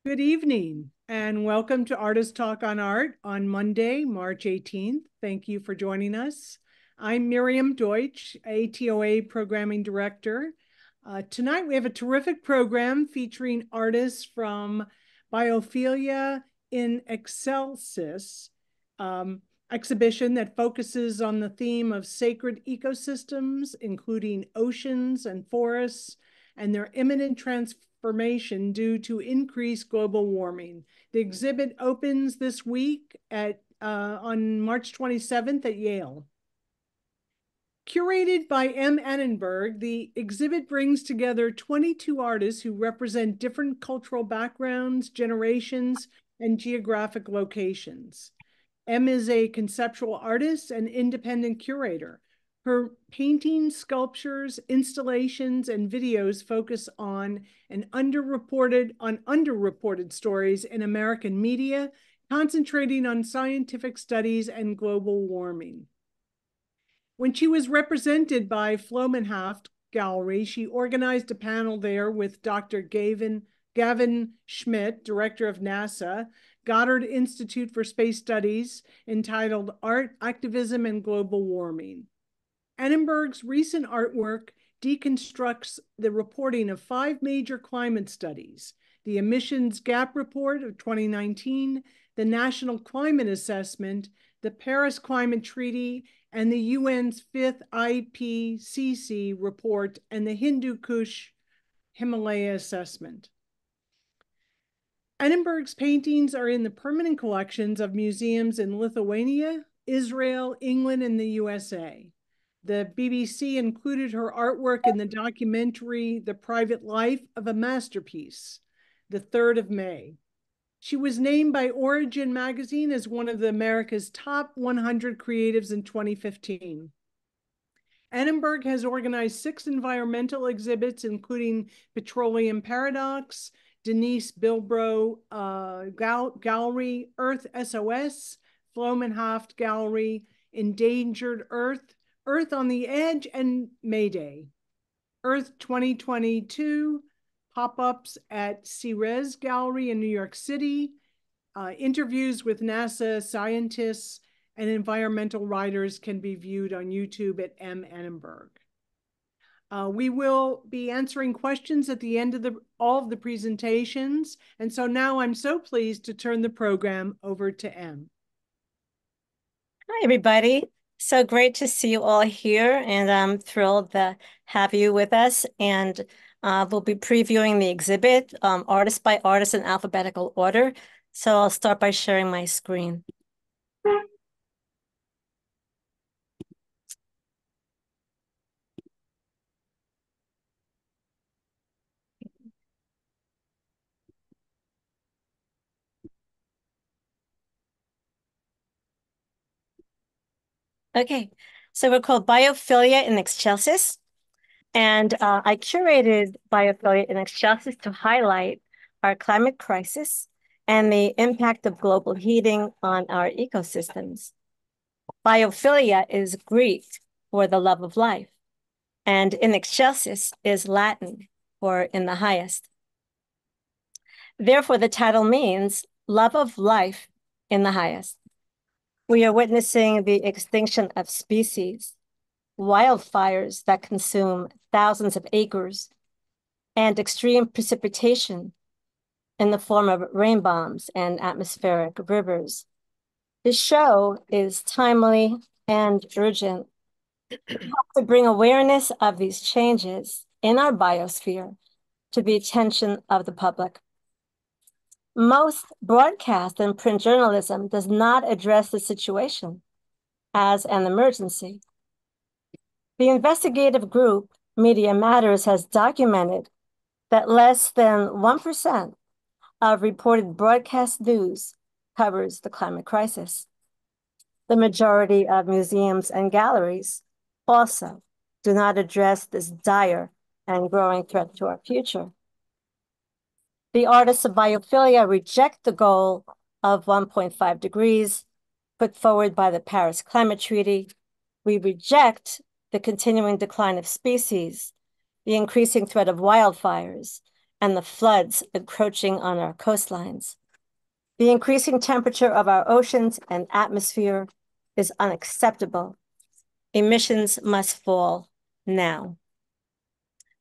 Good evening and welcome to Artist Talk on Art on Monday, March 18th. Thank you for joining us. I'm Miriam Deutsch, ATOA Programming Director. Tonight we have a terrific program featuring artists from Biophilia in Excelsis exhibition that focuses on the theme of sacred ecosystems, including oceans and forests, and their imminent transformation due to increased global warming. The exhibit opens this week on March 27th at Yale. Curated by M. Annenberg, the exhibit brings together 22 artists who represent different cultural backgrounds, generations, and geographic locations. M is a conceptual artist and independent curator. Her paintings, sculptures, installations, and videos focus on underreported stories in American media, concentrating on scientific studies and global warming. When she was represented by Flomenhaft Gallery, she organized a panel there with Dr. Gavin Schmidt, director of NASA, Goddard Institute for Space Studies, entitled Art, Activism, and Global Warming. Annenberg's recent artwork deconstructs the reporting of 5 major climate studies: the Emissions Gap Report of 2019, the National Climate Assessment, the Paris Climate Treaty, and the UN's 5th IPCC report, and the Hindu Kush Himalaya Assessment. Annenberg's paintings are in the permanent collections of museums in Lithuania, Israel, England, and the USA. The BBC included her artwork in the documentary The Private Life of a Masterpiece, the 3rd of May. She was named by Origin magazine as one of America's top 100 creatives in 2015. Annenberg has organized 6 environmental exhibits, including Petroleum Paradox, Denise Bilbro Gallery, Earth SOS, Flomenhaft Gallery, Endangered Earth, Earth on the Edge, and Mayday. Earth 2022, pop-ups at Ceres Gallery in New York City, interviews with NASA scientists and environmental writers can be viewed on YouTube at M. Annenberg. We will be answering questions at the end of all of the presentations. And so now I'm so pleased to turn the program over to M. Hi, everybody. So great to see you all here, and I'm thrilled to have you with us. And we'll be previewing the exhibit, artist by artist in alphabetical order. So I'll start by sharing my screen. Okay, so we're called Biophilia in Excelsis. And I curated Biophilia in Excelsis to highlight our climate crisis and the impact of global heating on our ecosystems. Biophilia is Greek for the love of life, and in Excelsis is Latin for in the highest. Therefore, the title means love of life in the highest. We are witnessing the extinction of species, wildfires that consume thousands of acres, and extreme precipitation in the form of rain bombs and atmospheric rivers. This show is timely and urgent to bring awareness of these changes in our biosphere to the attention of the public. Most broadcast and print journalism does not address the situation as an emergency. The investigative group Media Matters has documented that less than 1% of reported broadcast news covers the climate crisis. The majority of museums and galleries also do not address this dire and growing threat to our future. The artists of Biophilia reject the goal of 1.5 degrees put forward by the Paris Climate Treaty. We reject the continuing decline of species the increasing threat of wildfires, and the floods encroaching on our coastlines. The increasing temperature of our oceans and atmosphere is unacceptable. Emissions must fall now.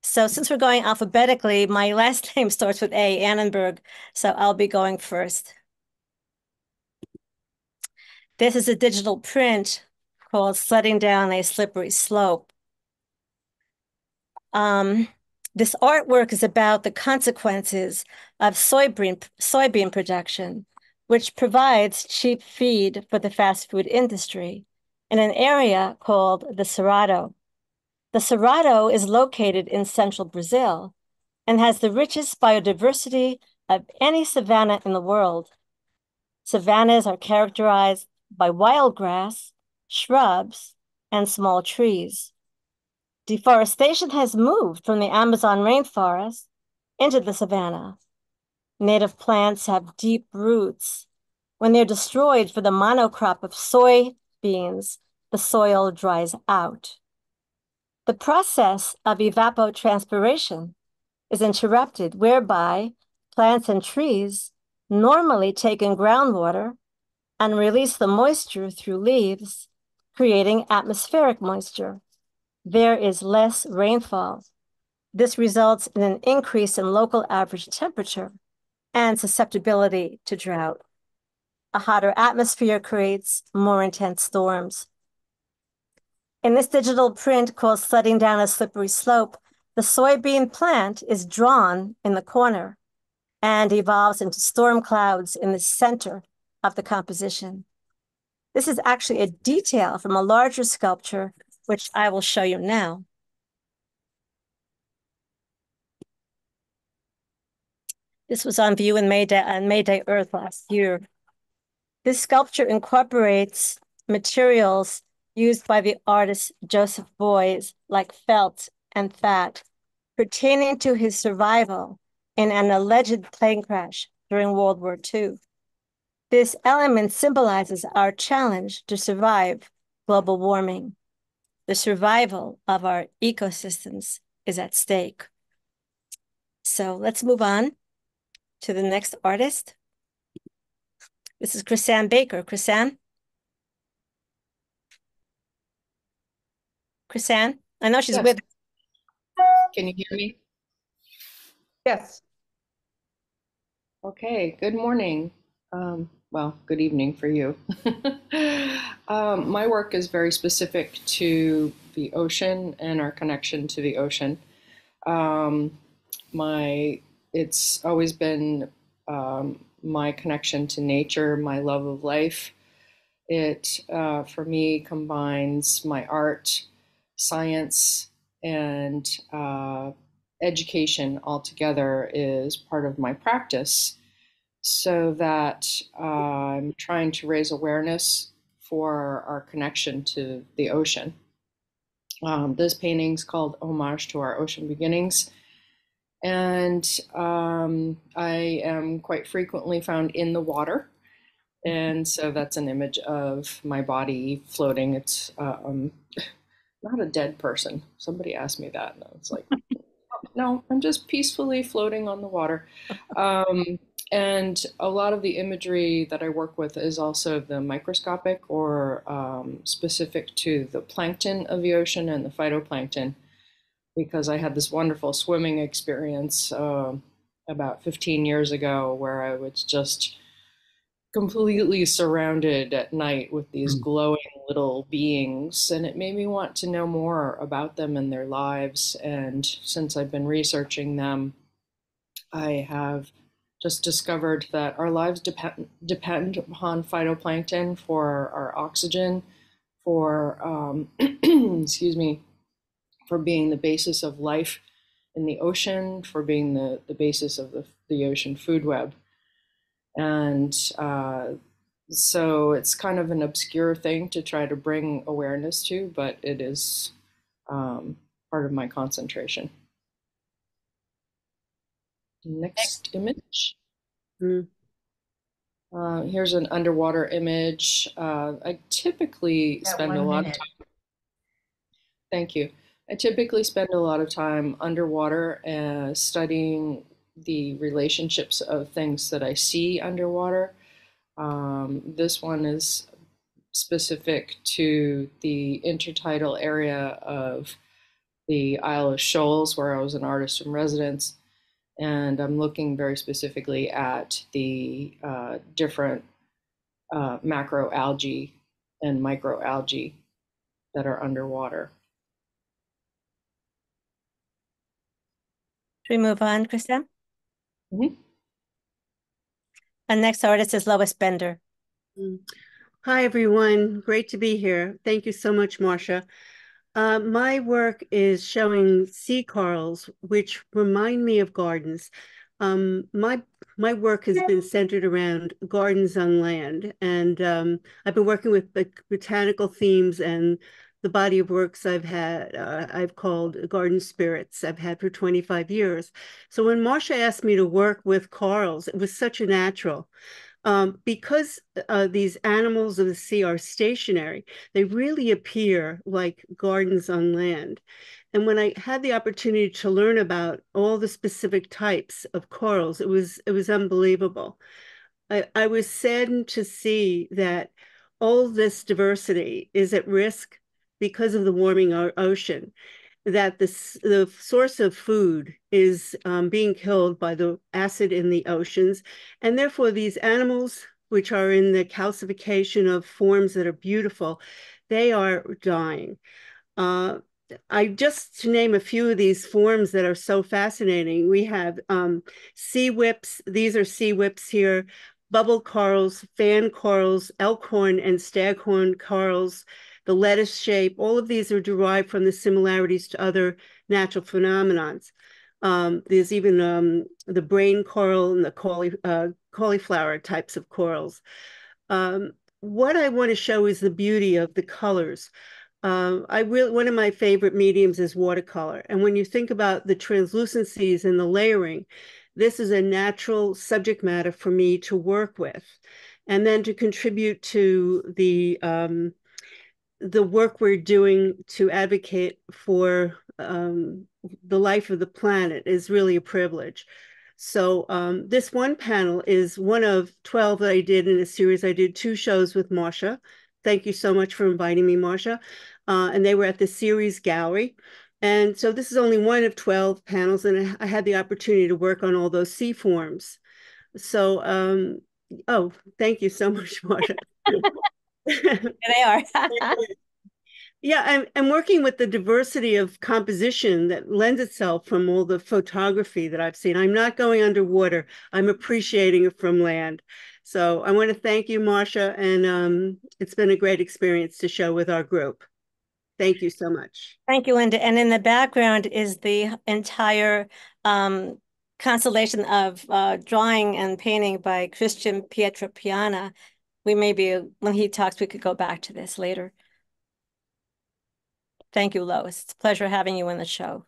So since we're going alphabetically, my last name starts with A, Annenberg, so I'll be going first. This is a digital print called Sledding Down a Slippery Slope. This artwork is about the consequences of soybean production, which provides cheap feed for the fast food industry in an area called the Cerrado. The Cerrado is located in central Brazil and has the richest biodiversity of any savanna in the world. Savannas are characterized by wild grass, shrubs, and small trees. Deforestation has moved from the Amazon rainforest into the savanna. Native plants have deep roots. When they're destroyed for the monocrop of soybeans, the soil dries out. The process of evapotranspiration is interrupted, whereby plants and trees normally take in groundwater and release the moisture through leaves, creating atmospheric moisture. There is less rainfall. This results in an increase in local average temperature and susceptibility to drought. A hotter atmosphere creates more intense storms. In this digital print called Sledding Down a Slippery Slope, the soybean plant is drawn in the corner and evolves into storm clouds in the center of the composition. This is actually a detail from a larger sculpture, which I will show you now. This was on view on May Day Earth last year. This sculpture incorporates materials used by the artist Joseph Beuys, like felt and fat, pertaining to his survival in an alleged plane crash during World War II. This element symbolizes our challenge to survive global warming. The survival of our ecosystems is at stake. So let's move on to the next artist. This is Krisanne Baker. Krisanne? Krisanne? I know she's with. Can you hear me? Yes. Okay, good morning. Well, good evening for you. My work is very specific to the ocean and our connection to the ocean. It's always been my connection to nature, my love of life. It, for me, combines my art, science, and education altogether is part of my practice, so that I'm trying to raise awareness for our connection to the ocean. This painting's called Homage to Our Ocean Beginnings, and I am quite frequently found in the water. And so that's an image of my body floating. It's not a dead person. Somebody asked me that, and I was like, no, I'm just peacefully floating on the water. And a lot of the imagery that I work with is also the microscopic or specific to the plankton of the ocean and the phytoplankton, because I had this wonderful swimming experience about 15 years ago where I was just completely surrounded at night with these glowing little beings, and it made me want to know more about them and their lives. And since I've been researching them, I have just discovered that our lives depend upon phytoplankton for our oxygen, for excuse me, for being the basis of life in the ocean, for being the basis of the ocean food web. And so it's kind of an obscure thing to try to bring awareness to, but it is part of my concentration. Next image. Here's an underwater image. I typically spend a lot of time. Thank you. I typically spend a lot of time underwater studying the relationships of things that I see underwater. This one is specific to the intertidal area of the Isle of Shoals, where I was an artist in residence. And I'm looking very specifically at the different macroalgae and microalgae that are underwater. Should we move on, Kristian? Mm-hmm. Our next artist is Lois Bender. Hi, everyone. Great to be here. Thank you so much, Marcia. My work is showing sea corals, which remind me of gardens. My work has been centered around gardens on land, and I've been working with botanical themes, and the body of works I've had, I've called Garden Spirits. I've had for 25 years. So when Marcia asked me to work with corals, it was such a natural. Because these animals of the sea are stationary, they really appear like gardens on land. And when I had the opportunity to learn about all the specific types of corals, it was unbelievable. I was saddened to see that all this diversity is at risk because of the warming ocean, that the source of food is being killed by the acid in the oceans. And therefore, these animals, which are in the calcification of forms that are beautiful, they are dying. I just to name a few of these forms that are so fascinating, we have sea whips. These are sea whips here, bubble corals, fan corals, elkhorn and staghorn corals, the lettuce shape. All of these are derived from the similarities to other natural phenomenons. There's even the brain coral and the cauliflower types of corals. What I want to show is the beauty of the colors. One of my favorite mediums is watercolor. And when you think about the translucencies and the layering, this is a natural subject matter for me to work with. And then to contribute to the work we're doing to advocate for the life of the planet is really a privilege. So this one panel is one of 12 that I did in a series. I did 2 shows with Marcia. Thank you so much for inviting me, Marcia. And they were at the series gallery. And so this is only one of 12 panels, and I had the opportunity to work on all those sea forms. So, oh, thank you so much, Marcia. They are. Yeah, I'm working with the diversity of composition that lends itself from all the photography that I've seen. I'm not going underwater. I'm appreciating it from land. So I want to thank you, Marcia, and it's been a great experience to show with our group. Thank you so much. Thank you, Linda. And in the background is the entire constellation of drawing and painting by Cristian Pietrapiana. When he talks, we could go back to this later. Thank you, Lois. It's a pleasure having you on the show.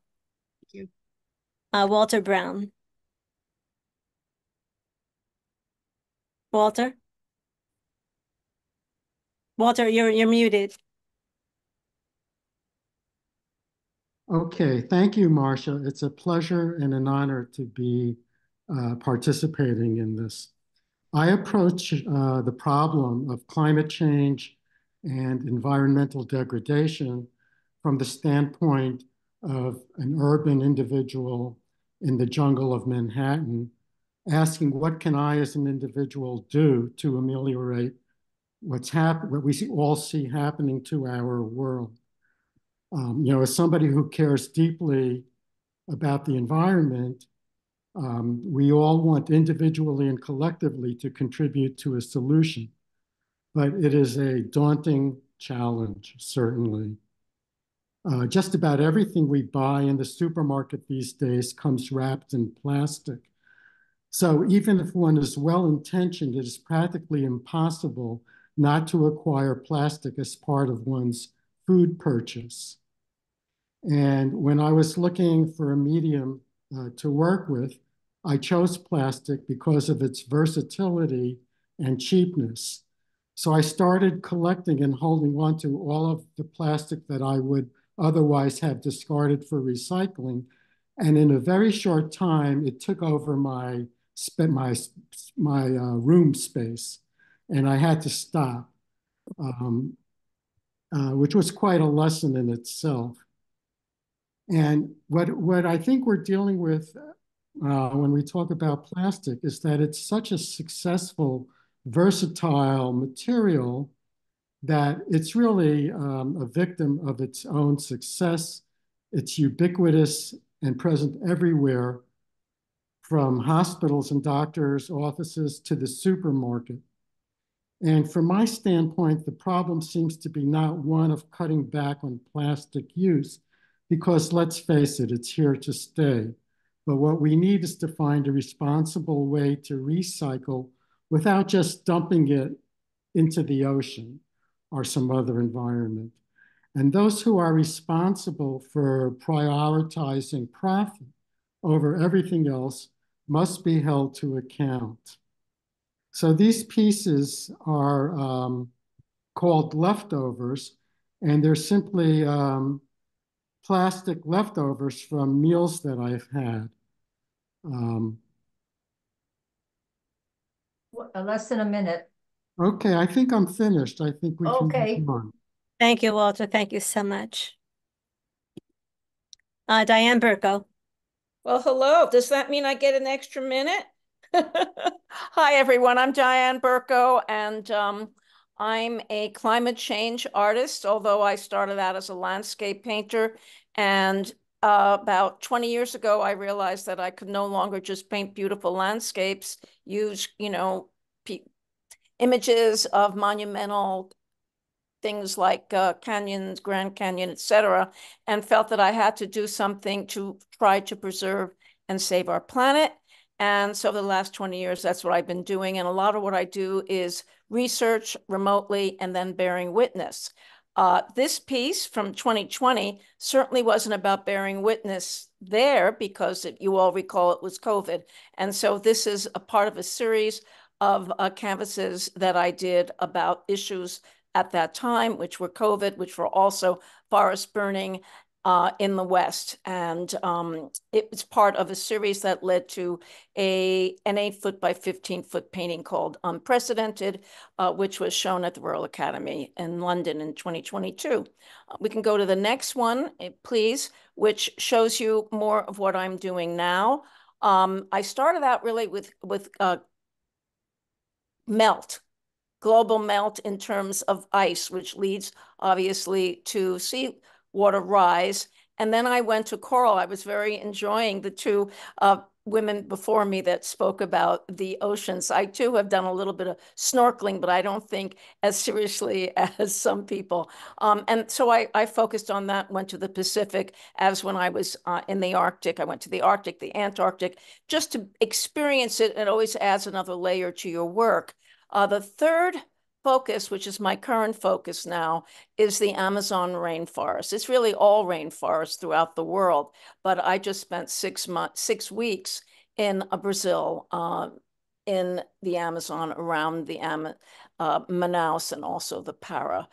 Thank you. Walter Brown. Walter? Walter, you're muted. Okay, thank you, Marcia. It's a pleasure and an honor to be participating in this. I approach the problem of climate change and environmental degradation from the standpoint of an urban individual in the jungle of Manhattan, asking what can I as an individual do to ameliorate what we all see happening to our world. As somebody who cares deeply about the environment, we all want individually and collectively to contribute to a solution, but it is a daunting challenge, certainly. Just about everything we buy in the supermarket these days comes wrapped in plastic. So even if one is well-intentioned, it is practically impossible not to acquire plastic as part of one's food purchase. And when I was looking for a medium to work with, I chose plastic because of its versatility and cheapness. So I started collecting and holding on to all of the plastic that I would otherwise have discarded for recycling. And in a very short time, it took over my room space, and I had to stop, which was quite a lesson in itself. And what I think we're dealing with when we talk about plastic is that it's such a successful, versatile material that it's really a victim of its own success. It's ubiquitous and present everywhere, from hospitals and doctors' offices to the supermarket. And from my standpoint, the problem seems to be not one of cutting back on plastic use, because let's face it, it's here to stay. But what we need is to find a responsible way to recycle without just dumping it into the ocean or some other environment. And those who are responsible for prioritizing profit over everything else must be held to account. So these pieces are called leftovers, and they're simply plastic leftovers from meals that I've had. Less than a minute. Okay, I think I'm finished. I think we can move on. Thank you, Walter. Thank you so much. Diane Burko. Well, hello. Does that mean I get an extra minute? Hi, everyone. I'm Diane Burko, and I'm a climate change artist, although I started out as a landscape painter. And about 20 years ago, I realized that I could no longer just paint beautiful landscapes, use, images of monumental things like canyons, Grand Canyon, etc., and felt that I had to do something to try to preserve and save our planet. And so for the last 20 years, that's what I've been doing. And a lot of what I do is research remotely and then bearing witness. This piece from 2020 certainly wasn't about bearing witness there, because you all recall it was COVID. And so this is a part of a series of canvases that I did about issues at that time, which were COVID, which were also forest burning in the West. And it was part of a series that led to an 8-foot by 15-foot painting called Unprecedented, which was shown at the Royal Academy in London in 2022. We can go to the next one, please, which shows you more of what I'm doing now. I started out really with global melt in terms of ice, which leads obviously to sea water rise. And then I went to coral. I was very enjoying the two women before me that spoke about the oceans. I too have done a little bit of snorkeling, but I don't think as seriously as some people. And so I focused on that, went to the Pacific, as when I was in the Arctic. I went to the Arctic, the Antarctic, just to experience it. It always adds another layer to your work. The third focus, which is my current focus now, is the Amazon rainforest. It's really all rainforests throughout the world, but I just spent 6 weeks in Brazil, in the Amazon, around the Manaus, and also the Para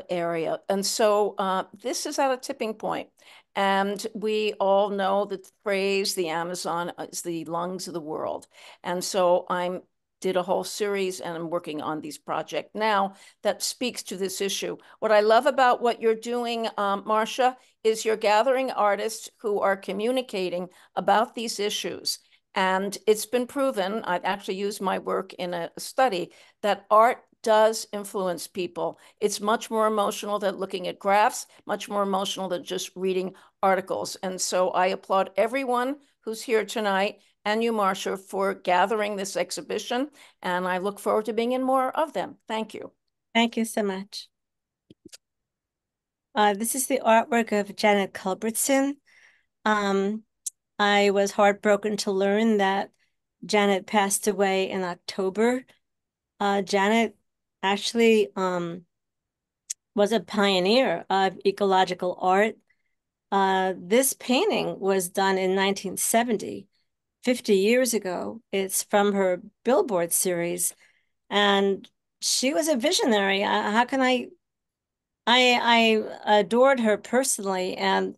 area. And so this is at a tipping point. And we all know the phrase, the Amazon is the lungs of the world. And so I did a whole series, and I'm working on these projects now that speaks to this issue. What I love about what you're doing, Marcia, is you're gathering artists who are communicating about these issues. And it's been proven, I've actually used my work in a study, that art does influence people. It's much more emotional than looking at graphs, much more emotional than just reading articles. And so I applaud everyone who's here tonight, and you, Marcia, for gathering this exhibition. And I look forward to being in more of them. Thank you. Thank you so much. This is the artwork of Janet Culbertson. I was heartbroken to learn that Janet passed away in October. Janet actually was a pioneer of ecological art. This painting was done in 1970. 50 years ago. It's from her Billboard series. And she was a visionary. I adored her personally, and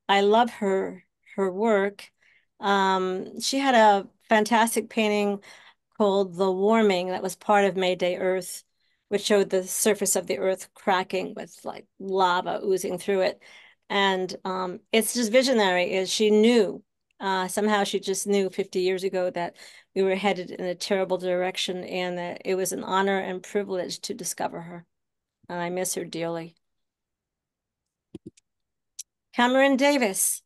I love her work. She had a fantastic painting called The Warming that was part of Mayday Earth, which showed the surface of the earth cracking with like lava oozing through it. And it's just visionary. Is she knew somehow she just knew 50 years ago that we were headed in a terrible direction, and that it was an honor and privilege to discover her. And I miss her dearly. Cameron Davis,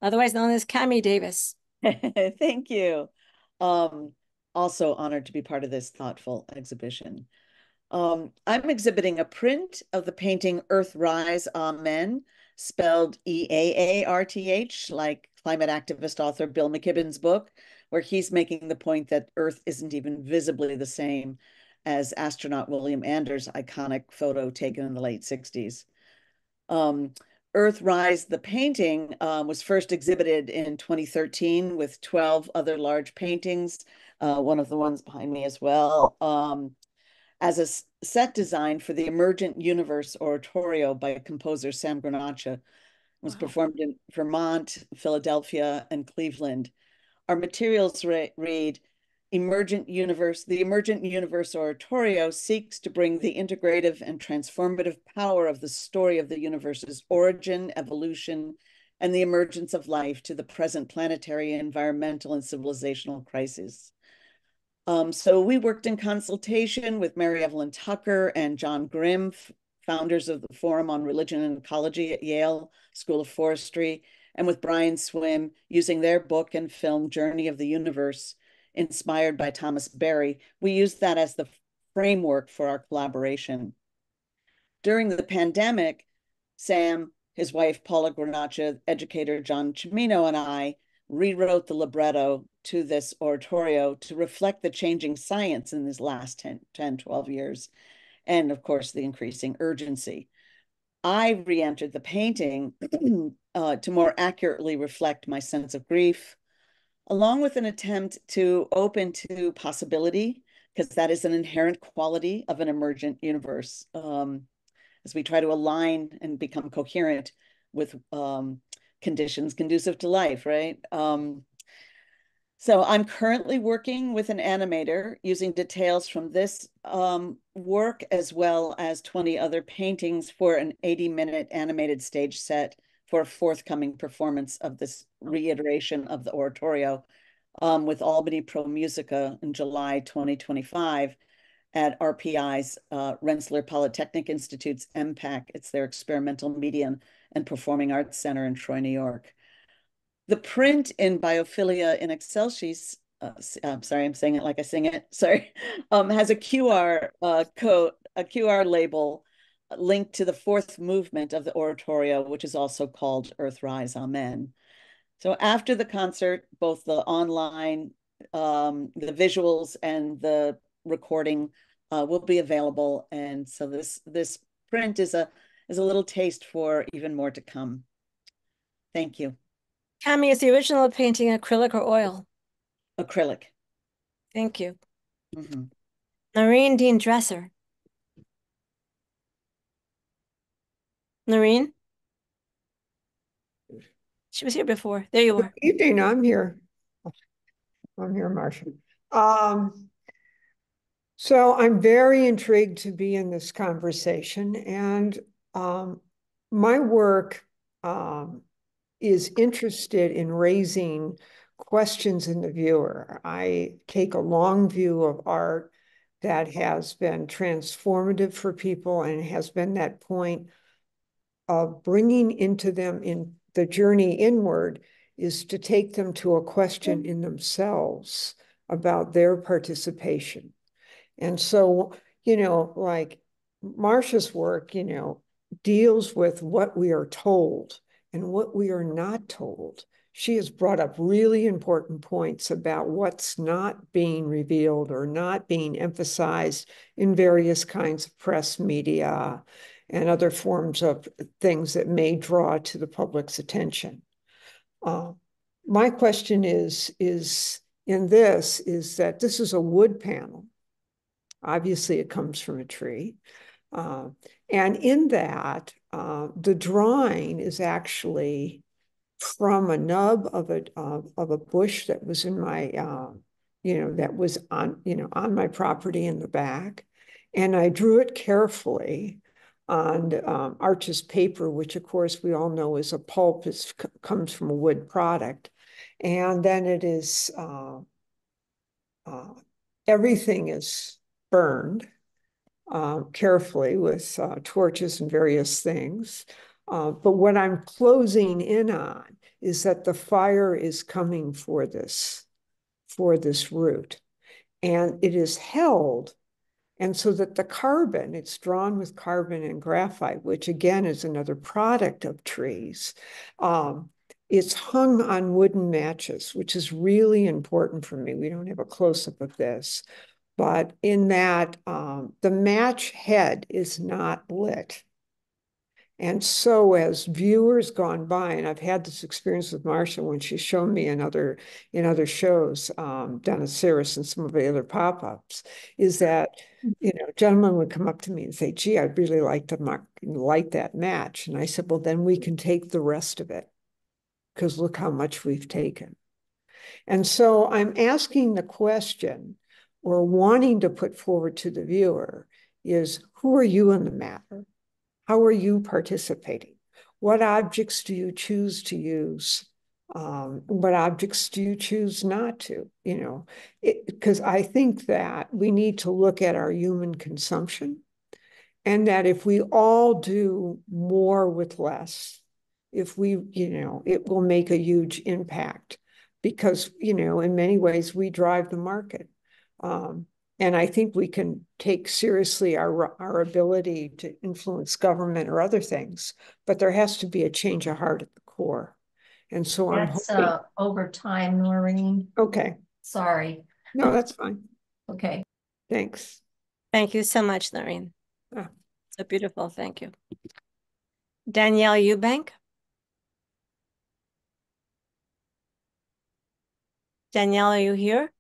otherwise known as Cammy Davis. Thank you. Also honored to be part of this thoughtful exhibition. I'm exhibiting a print of the painting Earthrise, Amen, spelled EAARTH, like climate activist author Bill McKibben's book, where he's making the point that Earth isn't even visibly the same as astronaut William Anders' iconic photo taken in the late 60s. Earthrise, the painting, was first exhibited in 2013 with 12 other large paintings, one of the ones behind me as well, as a set design for the Emergent Universe oratorio by composer Sam Granaccia. It was performed in Vermont, Philadelphia, and Cleveland. Our materials read, the Emergent Universe Oratorio seeks to bring the integrative and transformative power of the story of the universe's origin, evolution, and the emergence of life to the present planetary, environmental, and civilizational crises. So we worked in consultation with Mary Evelyn Tucker and John Grimm, founders of the Forum on Religion and Ecology at Yale School of Forestry, and with Brian Swim, using their book and film Journey of the Universe, inspired by Thomas Berry. We used that as the framework for our collaboration. During the pandemic, Sam, his wife Paula Granaccia, educator John Cimino, and I rewrote the libretto to this oratorio to reflect the changing science in these last 10, 12 years, and of course, the increasing urgency. I re-entered the painting to more accurately reflect my sense of grief, along with an attempt to open to possibility, because that is an inherent quality of an emergent universe, as we try to align and become coherent with conditions conducive to life, right? So I'm currently working with an animator using details from this work as well as 20 other paintings for an 80-minute animated stage set for a forthcoming performance of this reiteration of the oratorio with Albany Pro Musica in July 2025 at RPI's Rensselaer Polytechnic Institute's MPAC. It's their Experimental Media and Performing Arts Center in Troy, New York. The print in Biophilia in Excelsis, I'm sorry, I'm saying it like I sing it, sorry, has a QR code, a QR label linked to the fourth movement of the oratorio, which is also called Earthrise, Amen. So after the concert, both the online, the visuals and the recording will be available. And so this print is a little taste for even more to come. Thank you. Cammy, is the original painting acrylic or oil? Acrylic. Thank you. Mm-hmm. Noreen Dean Dresser. Noreen? She was here before. There you are. Good evening. I'm here. I'm here, Marcia. So I'm very intrigued to be in this conversation, and my work is interested in raising questions in the viewer. I take a long view of art that has been transformative for people and has been that point of bringing into them in the journey inward is to take them to a question in themselves about their participation. And so, like Marcia's work, deals with what we are told and what we are not told. She has brought up really important points about what's not being revealed or not being emphasized in various kinds of press media and other forms of things that may draw to the public's attention. My question is that this is a wood panel. Obviously, it comes from a tree. And in that, the drawing is actually from a nub of a bush that was in my, that was on my property in the back. And I drew it carefully on Arches paper, which of course we all know is a pulp, comes from a wood product. And then it is, everything is burned carefully with torches and various things. But what I'm closing in on is that the fire is coming for this root. And it is held, and so that the carbon, it's drawn with carbon and graphite, which again is another product of trees. It's hung on wooden matches, which is really important for me. We don't have a close-up of this. But in that, the match head is not lit. And so as viewers gone by, and I've had this experience with Marcia when she's shown me in other shows, down at Cirrus and some of the other pop-ups, is that, gentlemen would come up to me and say, gee, I'd really like to light that match. And I said, well, then we can take the rest of it, because look how much we've taken. And so I'm asking the question, or wanting to put forward to the viewer, is who are you in the matter? How are you participating? What objects do you choose to use? What objects do you choose not to? Because I think that we need to look at our human consumption, and that if we all do more with less, it will make a huge impact, because, in many ways we drive the market. And I think we can take seriously our ability to influence government or other things, but there has to be a change of heart at the core. And so that's I'm hoping. over time, Noreen. Okay. Sorry. No, that's fine. Okay. Thanks. Thank you so much, Noreen. So beautiful. Thank you. Danielle Eubank. Danielle, are you here?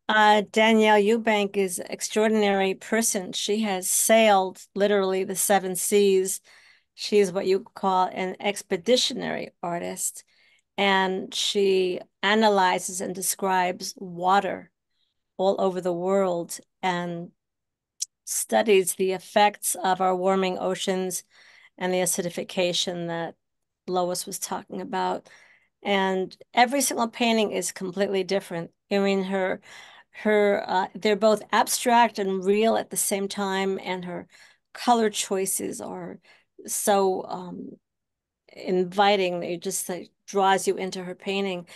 Danielle Eubank is an extraordinary person. She has sailed literally the 7 seas. She's what you call an expeditionary artist, and she analyzes and describes water all over the world and studies the effects of our warming oceans and the acidification that Lois was talking about. And every single painting is completely different. I mean, they're both abstract and real at the same time, and her color choices are so inviting. It just draws you into her painting.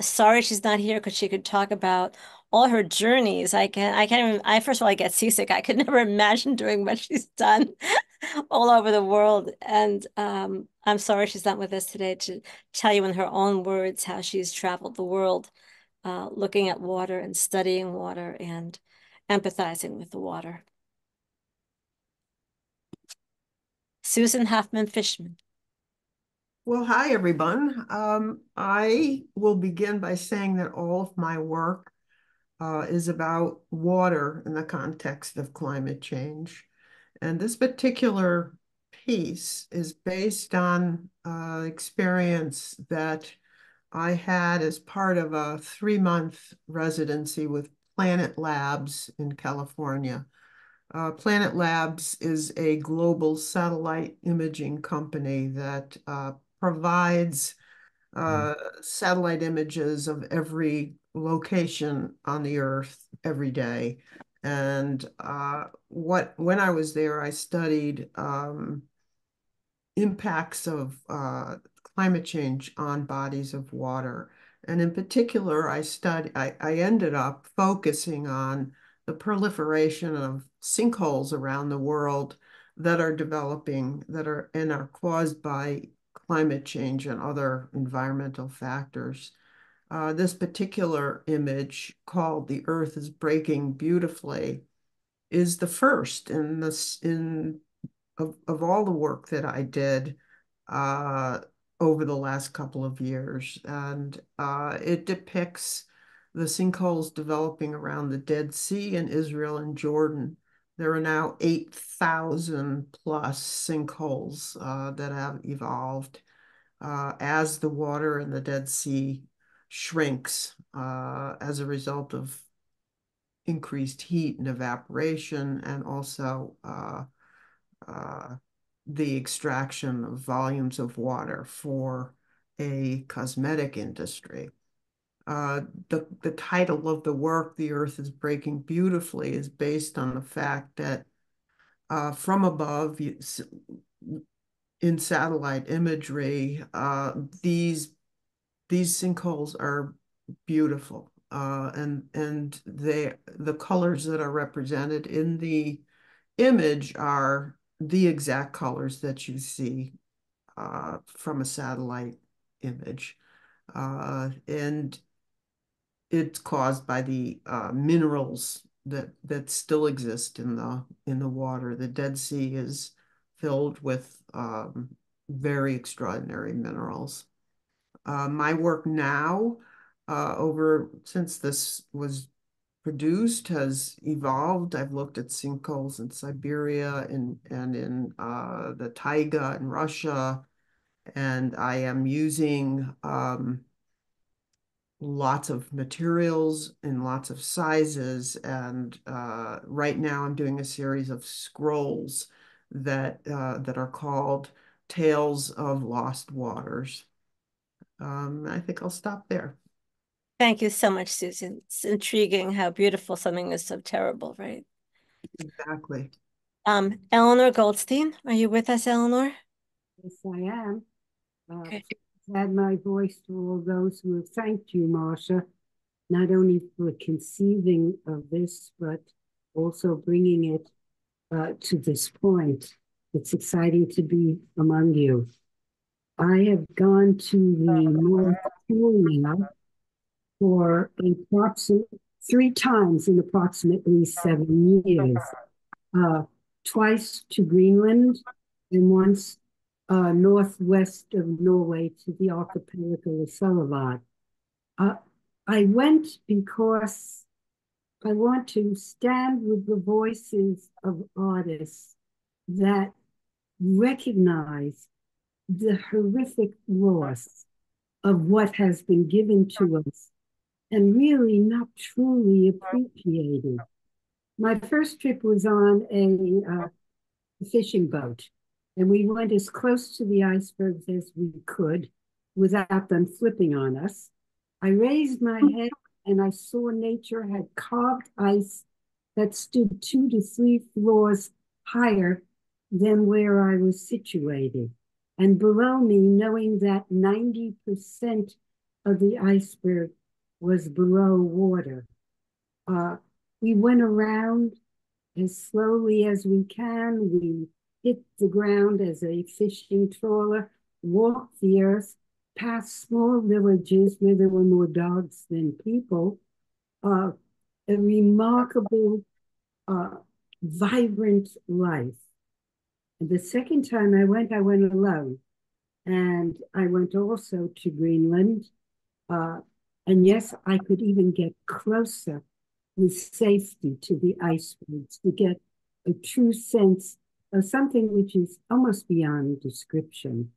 Sorry she's not here, because she could talk about all her journeys. I can't even, first of all, I get seasick. I could never imagine doing what she's done all over the world. And I'm sorry she's not with us today to tell you in her own words how she's traveled the world, looking at water and studying water and empathizing with the water. Susan Hoffman Fishman. Well, hi, everyone. I will begin by saying that all of my work is about water in the context of climate change. And this particular piece is based on experience that I had as part of a 3-month residency with Planet Labs in California. Planet Labs is a global satellite imaging company that provides satellite images of every location on the Earth every day. And when I was there, I studied impacts of climate change on bodies of water. And in particular, I ended up focusing on the proliferation of sinkholes around the world that are developing, that are caused by climate change and other environmental factors. This particular image, called "The Earth is Breaking Beautifully," is the first of all the work that I did over the last couple of years. And it depicts the sinkholes developing around the Dead Sea in Israel and Jordan. There are now 8,000 plus sinkholes that have evolved as the water in the Dead Sea shrinks as a result of increased heat and evaporation, and also the extraction of volumes of water for a cosmetic industry. The title of the work, The Earth is Breaking Beautifully, is based on the fact that from above, in satellite imagery, these sinkholes are beautiful, and the colors that are represented in the image are the exact colors that you see from a satellite image, and it's caused by the minerals that still exist in the water. The Dead Sea is filled with very extraordinary minerals. My work now, since this was produced, has evolved. I've looked at sinkholes in Siberia and in the taiga in Russia, and I am using lots of materials in lots of sizes. And right now I'm doing a series of scrolls that are called Tales of Lost Waters. I think I'll stop there. Thank you so much, Susan. It's intriguing how beautiful something is so terrible, right? Exactly. Eleanor Goldstein, are you with us, Eleanor? Yes, I am. Okay. Add my voice to all those who have thanked you, Marcia, not only for conceiving of this, but also bringing it to this point. It's exciting to be among you. I have gone to the North Pole now for three times in approximately 7 years. Twice to Greenland and once northwest of Norway to the archipelago of Svalbard. I went because I want to stand with the voices of artists that recognize the horrific loss of what has been given to us and really not truly appreciated. My first trip was on a fishing boat, and we went as close to the icebergs as we could without them flipping on us. I raised my head and I saw nature had carved ice that stood 2 to 3 floors higher than where I was situated. And below me, knowing that 90% of the iceberg was below water. We went around as slowly as we can. We hit the ground as a fishing trawler, walked the earth, past small villages where there were more dogs than people. A remarkable, vibrant life. And the second time I went alone. And I went also to Greenland. And yes, I could even get closer with safety to the icebergs to get a true sense of something which is almost beyond description.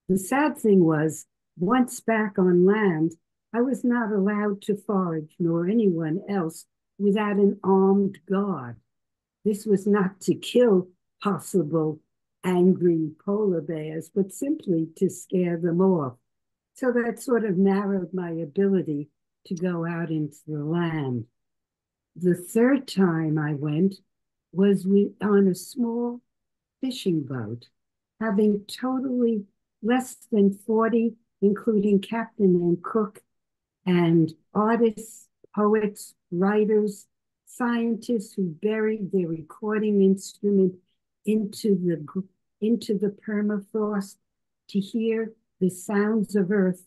The sad thing was, once back on land, I was not allowed to forage, nor anyone else, without an armed guard. This was not to kill possible angry polar bears, but simply to scare them off. So that sort of narrowed my ability to go out into the land. The third time I went was on a small fishing boat, having totally less than 40, including captain and cook, and artists, poets, writers, scientists who buried their recording instrument into the permafrost to hear the sounds of earth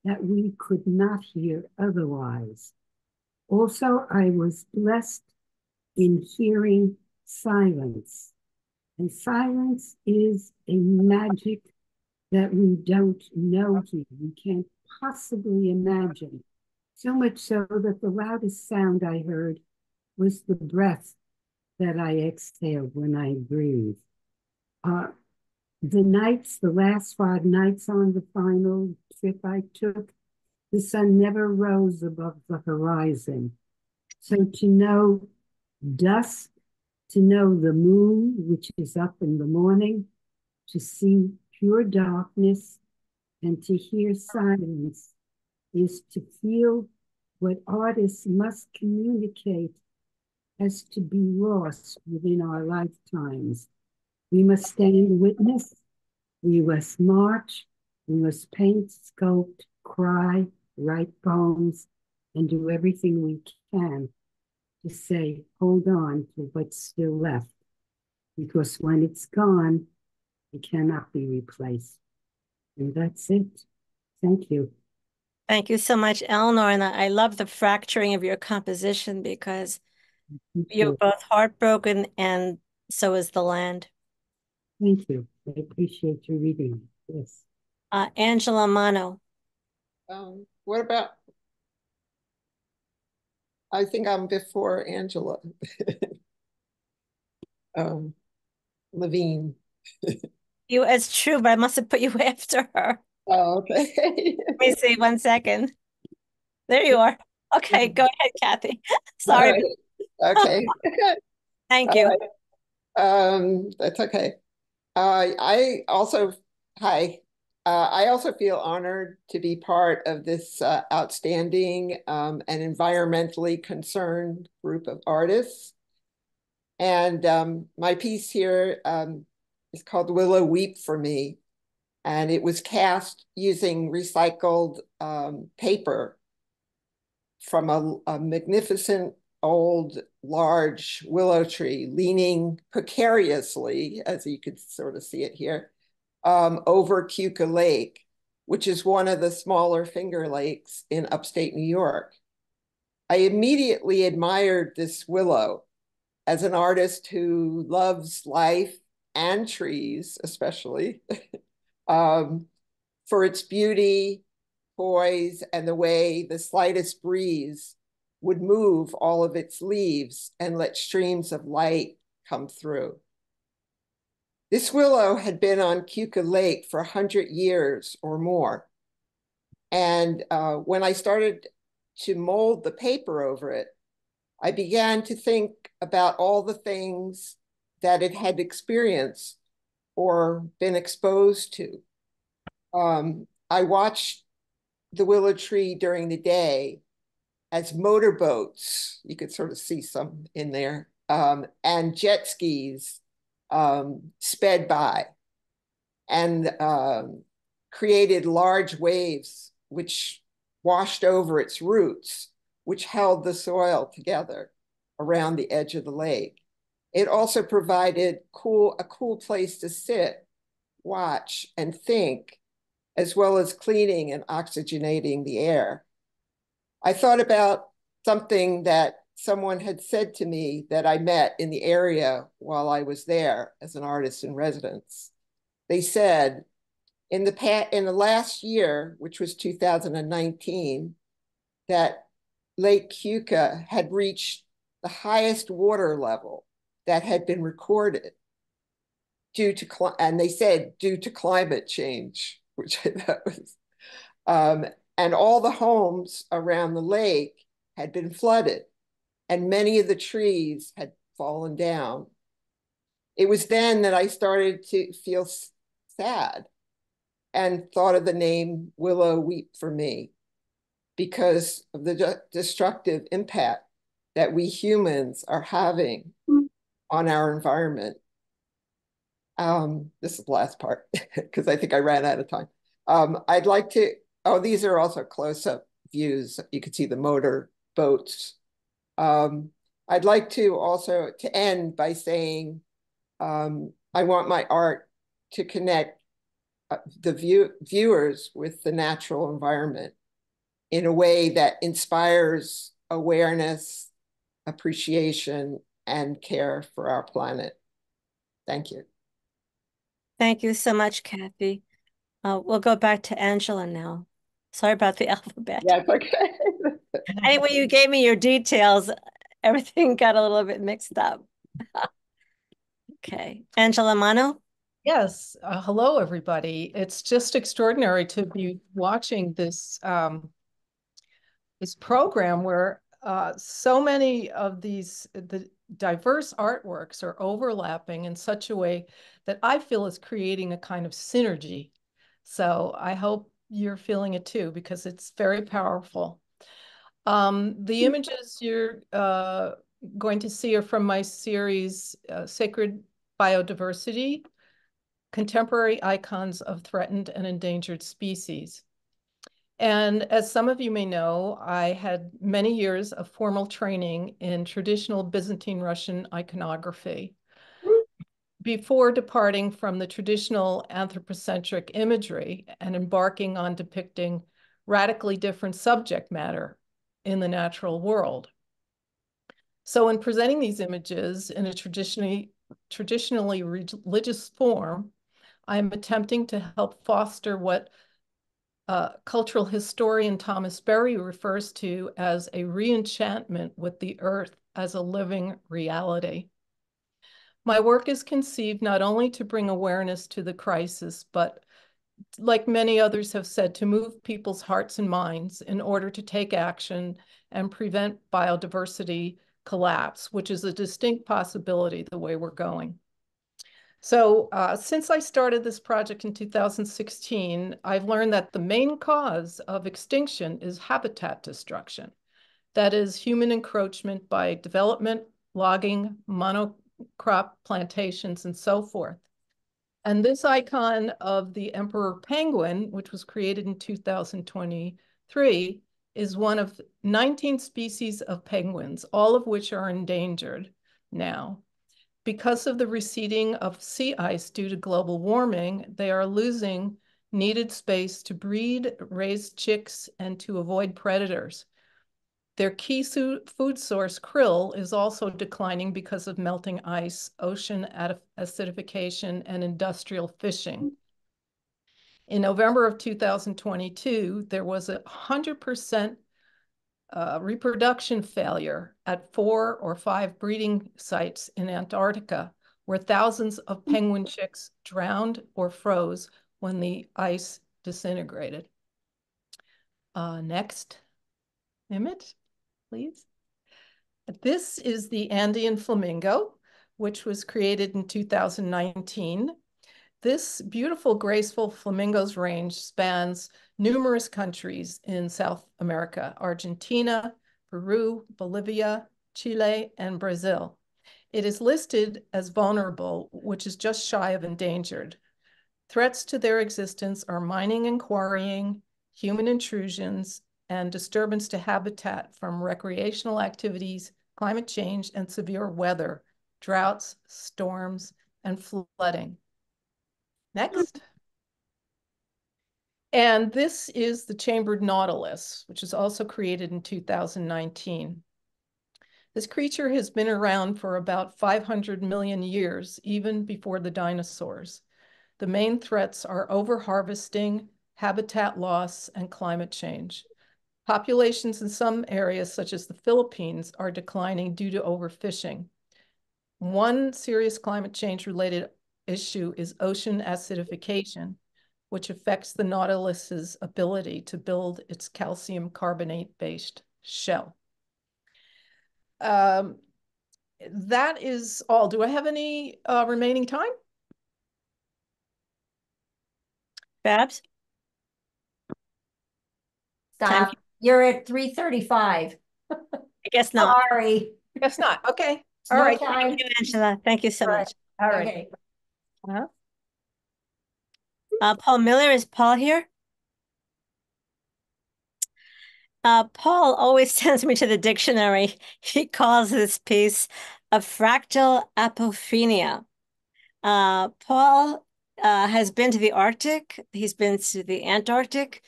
that we could not hear otherwise. Also, I was blessed in hearing silence. And silence is a magic that we don't know here. We can't possibly imagine So much so that the loudest sound I heard was the breath that I exhaled when I breathed. The last 5 nights on the final trip I took, the sun never rose above the horizon. So to know dusk, to know the moon, which is up in the morning, to see pure darkness, and to hear silence is to feel what artists must communicate as to be lost within our lifetimes. We must stand witness, we must march, we must paint, sculpt, cry, write poems, and do everything we can to say, hold on to what's still left. Because when it's gone, it cannot be replaced. And that's it. Thank you. Thank you so much, Eleanor. And I love the fracturing of your composition because you're both heartbroken and so is the land. Thank you. I appreciate your reading. Yes. Angela Manno. What about, I think I'm before Angela. Levine. It's true, but I must have put you after her. Oh, okay. Let me see, 1 second. There you are. Okay, go ahead, Kathy. Sorry. Right. Okay. Thank you. That's okay. I also feel honored to be part of this outstanding and environmentally concerned group of artists. And my piece here is called Willow Weep for Me. And it was cast using recycled paper from a magnificent old large willow tree leaning precariously, as you could sort of see it here, over Keuka Lake, which is one of the smaller Finger Lakes in upstate New York. I immediately admired this willow as an artist who loves life and trees, especially, for its beauty, poise, and the way the slightest breeze would move all of its leaves and let streams of light come through. This willow had been on Keuka Lake for 100 years or more. And when I started to mold the paper over it, I began to think about all the things that it had experienced or been exposed to. I watched the willow tree during the day as motorboats, you could sort of see some in there, and jet skis sped by and created large waves which washed over its roots, which held the soil together around the edge of the lake. It also provided a cool place to sit, watch, and think, as well as cleaning and oxygenating the air. I thought about something that someone had said to me that I met in the area while I was there as an artist in residence. They said, in the last year, which was 2019, that Lake Keuka had reached the highest water level that had been recorded due to climate change, which I thought was, and all the homes around the lake had been flooded and many of the trees had fallen down. It was then that I started to feel sad and thought of the name Willow Weep for Me because of the destructive impact that we humans are having on our environment. This is the last part because I think I ran out of time. I'd like to, these are also close-up views. You can see the motor boats. I'd like to also end by saying I want my art to connect the viewers with the natural environment in a way that inspires awareness, appreciation, and care for our planet. Thank you. Thank you so much, Kathy. We'll go back to Angela now. Sorry about the alphabet. Yeah, it's okay. Anyway, you gave me your details. Everything got a little bit mixed up. Okay. Angela Manno? Yes. Hello, everybody. It's just extraordinary to be watching this this program where so many of the diverse artworks are overlapping in such a way that I feel is creating a kind of synergy. So I hope you're feeling it too, because it's very powerful. The images you're going to see are from my series, Sacred Biodiversity, Contemporary Icons of Threatened and Endangered Species. And as some of you may know, I had many years of formal training in traditional Byzantine Russian iconography before departing from the traditional anthropocentric imagery and embarking on depicting radically different subject matter in the natural world. So in presenting these images in a traditionally religious form, I'm attempting to help foster what cultural historian Thomas Berry refers to as a reenchantment with the earth as a living reality. My work is conceived not only to bring awareness to the crisis, but like many others have said, to move people's hearts and minds in order to take action and prevent biodiversity collapse, which is a distinct possibility the way we're going. So since I started this project in 2016, I've learned that the main cause of extinction is habitat destruction. That is human encroachment by development, logging, monocrop plantations, and so forth. And this icon of the emperor penguin, which was created in 2023, is one of 19 species of penguins, all of which are endangered now. Because of the receding of sea ice due to global warming, they are losing needed space to breed, raise chicks, and to avoid predators. Their key food source, krill, is also declining because of melting ice, ocean acidification, and industrial fishing. In November of 2022, there was a 100% reproduction failure at 4 or 5 breeding sites in Antarctica, where thousands of penguin chicks drowned or froze when the ice disintegrated. Next image, please. This is the Andean flamingo, which was created in 2019. This beautiful, graceful flamingos range spans numerous countries in South America: Argentina, Peru, Bolivia, Chile, and Brazil. It is listed as vulnerable, which is just shy of endangered. Threats to their existence are mining and quarrying, human intrusions, and disturbance to habitat from recreational activities, climate change, and severe weather, droughts, storms, and flooding. Next. And this is the chambered nautilus, which was also created in 2019. This creature has been around for about 500 million years, even before the dinosaurs. The main threats are overharvesting, habitat loss, and climate change. Populations in some areas, such as the Philippines, are declining due to overfishing. One serious climate change-related issue is ocean acidification, which affects the nautilus's ability to build its calcium carbonate-based shell. That is all. Do I have any remaining time? Babs? Stop. You're at 3:35. I guess not. Sorry. I guess not. Okay. All No right. time. Thank you, Angela. Thank you so much. All right. Okay. Paul Miller, is Paul here? Paul always sends me to the dictionary. He calls this piece a fractal apophenia. Paul has been to the Arctic. He's been to the Antarctic.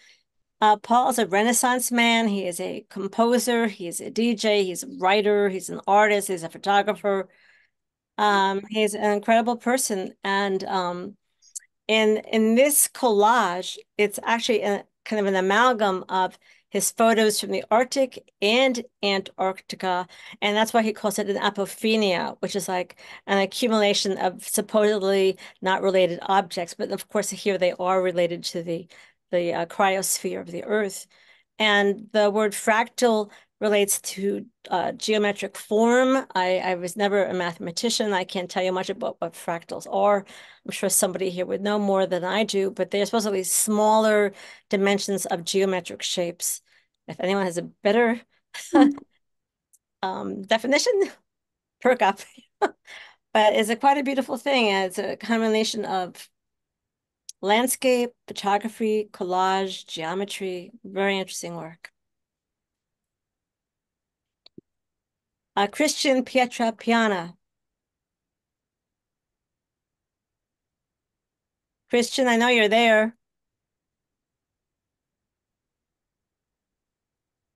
Paul is a Renaissance man. He is a composer. He is a DJ. He's a writer. He's an artist. He's a photographer. He's an incredible person. And in this collage, it's actually kind of an amalgam of his photos from the Arctic and Antarctica, and that's why he calls it an apophenia, which is like an accumulation of supposedly not related objects, but of course here they are related to the cryosphere of the Earth. And the word fractal relates to geometric form. I was never a mathematician. I can't tell you much about what fractals are. I'm sure somebody here would know more than I do, but they're supposedly smaller dimensions of geometric shapes. If anyone has a better definition, perk up. But it's quite a beautiful thing. It's a combination of landscape, photography, collage, geometry, very interesting work. Cristian Pietrapiana. Cristian, I know you're there.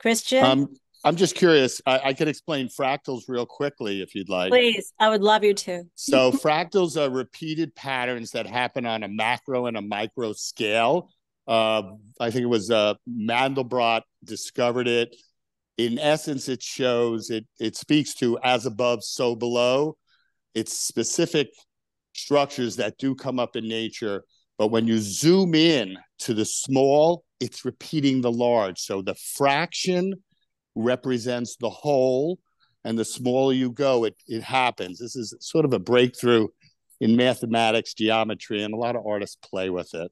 Cristian? I'm just curious. I could explain fractals real quickly if you'd like. Please, I would love you to. So fractals are repeated patterns that happen on a macro and a micro scale. I think it was Mandelbrot discovered it. In essence, it shows, it speaks to as above, so below. It's specific structures that do come up in nature, but when you zoom in to the small, it's repeating the large. So the fraction represents the whole, and the smaller you go, it happens. This is sort of a breakthrough in mathematics, geometry, and a lot of artists play with it.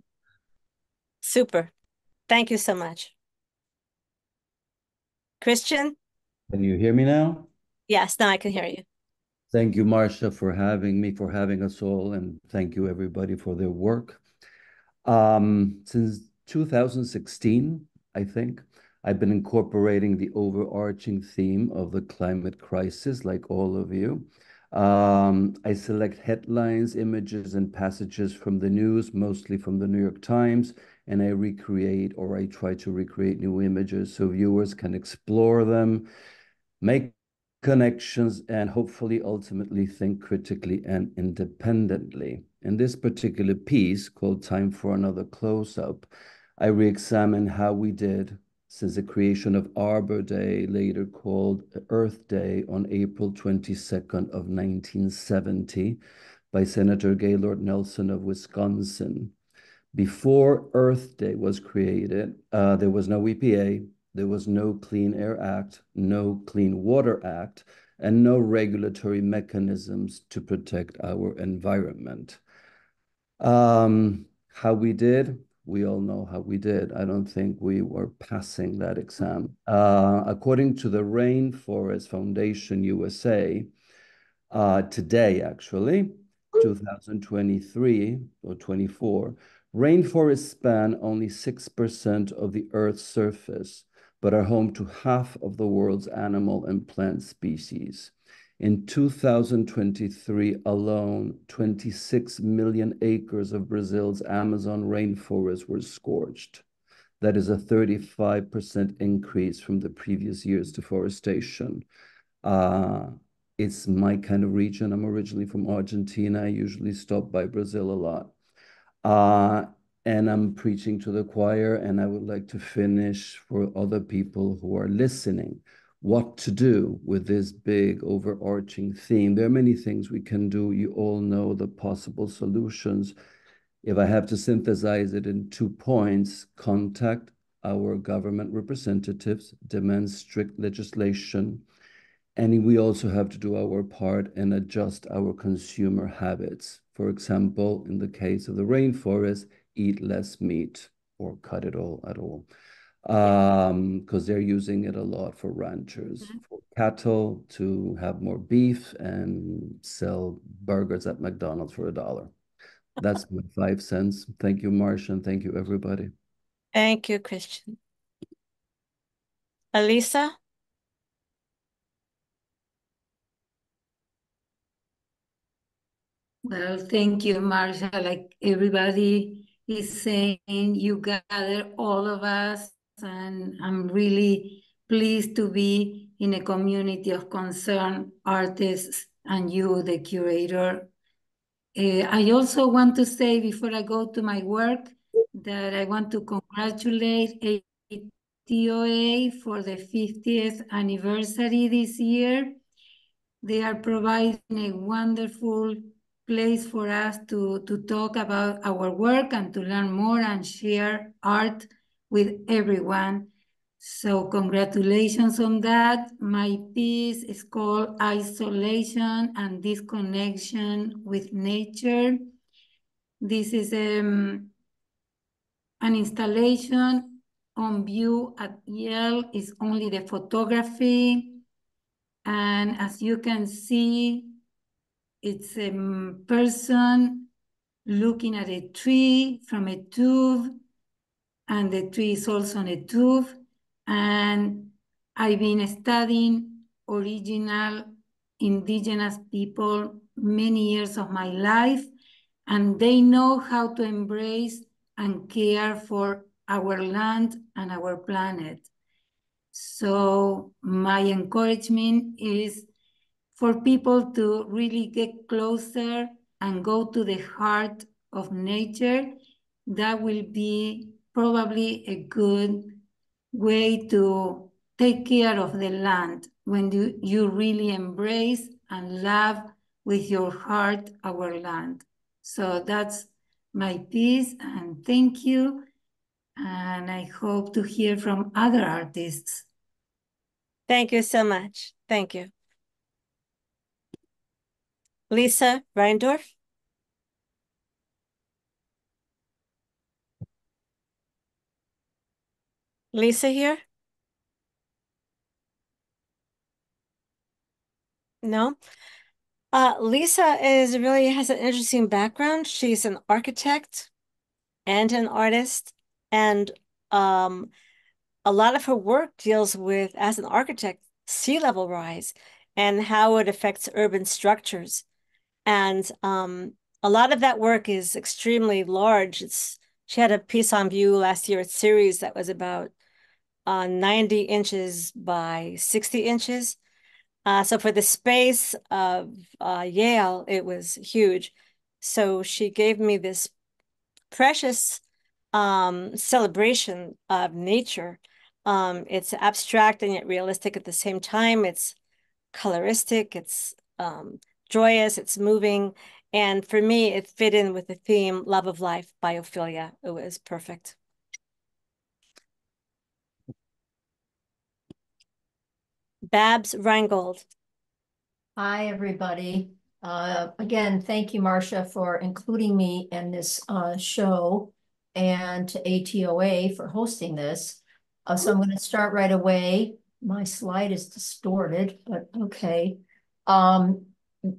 Super. Thank you so much. Cristian? Can you hear me now? Yes, now I can hear you. Thank you, Marcia, for having me, for having us all, and thank you, everybody, for their work. Since 2016, I think, I've been incorporating the overarching theme of the climate crisis, like all of you. I select headlines, images, and passages from the news, mostly from the New York Times, and I recreate, or I try to recreate, new images so viewers can explore them, make connections, and hopefully ultimately think critically and independently. In this particular piece, called Time for Another Close-Up, I re-examine how we did since the creation of Arbor Day, later called Earth Day, on April 22nd of 1970 by Senator Gaylord Nelson of Wisconsin. Before Earth Day was created, there was no EPA, there was no Clean Air Act, no Clean Water Act, and no regulatory mechanisms to protect our environment. How we did? We all know how we did. I don't think we were passing that exam. According to the Rainforest Foundation USA, today actually, 2023 or 24, rainforests span only 6% of the Earth's surface, but are home to half of the world's animal and plant species. In 2023 alone, 26 million acres of Brazil's Amazon rainforest were scorched. That is a 35% increase from the previous year's deforestation. It's my kind of region. I'm originally from Argentina. I usually stop by Brazil a lot. And I'm preaching to the choir, and I would like to finish for other people who are listening what to do with this big overarching theme. There are many things we can do. You all know the possible solutions. If I have to synthesize it in 2 points, contact our government representatives, demand strict legislation, and we also have to do our part and adjust our consumer habits. For example, in the case of the rainforest, eat less meat or cut it all at all. Because they're using it a lot for ranchers, for cattle, to have more beef and sell burgers at McDonald's for $1. That's my 5 cents. Thank you, Marcia, and thank you, everybody. Thank you, Cristian. Elisa? Well, thank you, Marcia. Like everybody is saying, you gather all of us, and I'm really pleased to be in a community of concerned artists and you, the curator. I also want to say, before I go to my work, that I want to congratulate TOA for the 50th anniversary this year. They are providing a wonderful place for us to talk about our work and to learn more and share art with everyone. So congratulations on that. My piece is called Isolation and Disconnection with Nature. This is an installation on view at Yale. It's only the photography. And as you can see, it's a person looking at a tree from a tube, and the tree is also on a tube. And I've been studying original indigenous people many years of my life, and they know how to embrace and care for our land and our planet. So my encouragement is for people to really get closer and go to the heart of nature. That will be probably a good way to take care of the land when you really embrace and love with your heart our land. So that's my piece, and thank you. And I hope to hear from other artists. Thank you so much. Thank you. Lisa Reindorf. Lisa here? No? Lisa really has an interesting background. She's an architect and an artist, and a lot of her work deals with, as an architect, sea level rise and how it affects urban structures. And a lot of that work is extremely large. She had a piece on view last year at Series that was about 90 inches by 60 inches. So for the space of Yale, it was huge. So she gave me this precious celebration of nature. It's abstract and yet realistic at the same time. It's coloristic, it's joyous, it's moving. And for me, it fit in with the theme, Love of Life, Biophilia. It was perfect. Babs Reingold. Hi, everybody. Again, thank you, Marcia, for including me in this show, and to ATOA for hosting this. So I'm going to start right away. My slide is distorted, but okay.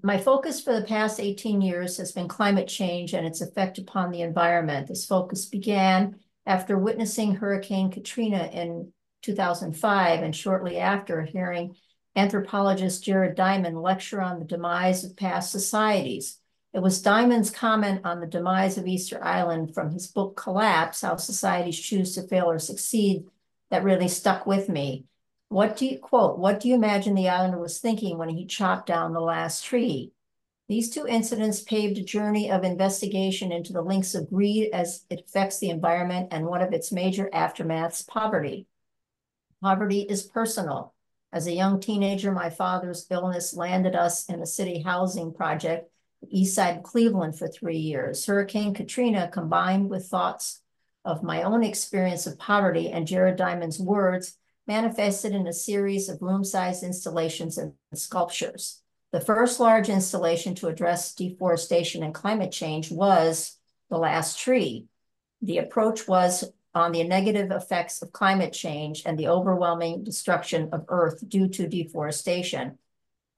My focus for the past 18 years has been climate change and its effect upon the environment. This focus began after witnessing Hurricane Katrina in 2005, and shortly after hearing anthropologist Jared Diamond lecture on the demise of past societies. It was Diamond's comment on the demise of Easter Island from his book Collapse, How Societies Choose to Fail or Succeed, that really stuck with me. What do you imagine the islander was thinking when he chopped down the last tree? These two incidents paved a journey of investigation into the links of greed as it affects the environment, and one of its major aftermaths, poverty. Poverty is personal. As a young teenager, my father's illness landed us in a city housing project, east side of Cleveland, for 3 years. Hurricane Katrina, combined with thoughts of my own experience of poverty and Jared Diamond's words, manifested in a series of room-sized installations and sculptures. The first large installation to address deforestation and climate change was The Last Tree. The approach was on the negative effects of climate change and the overwhelming destruction of Earth due to deforestation.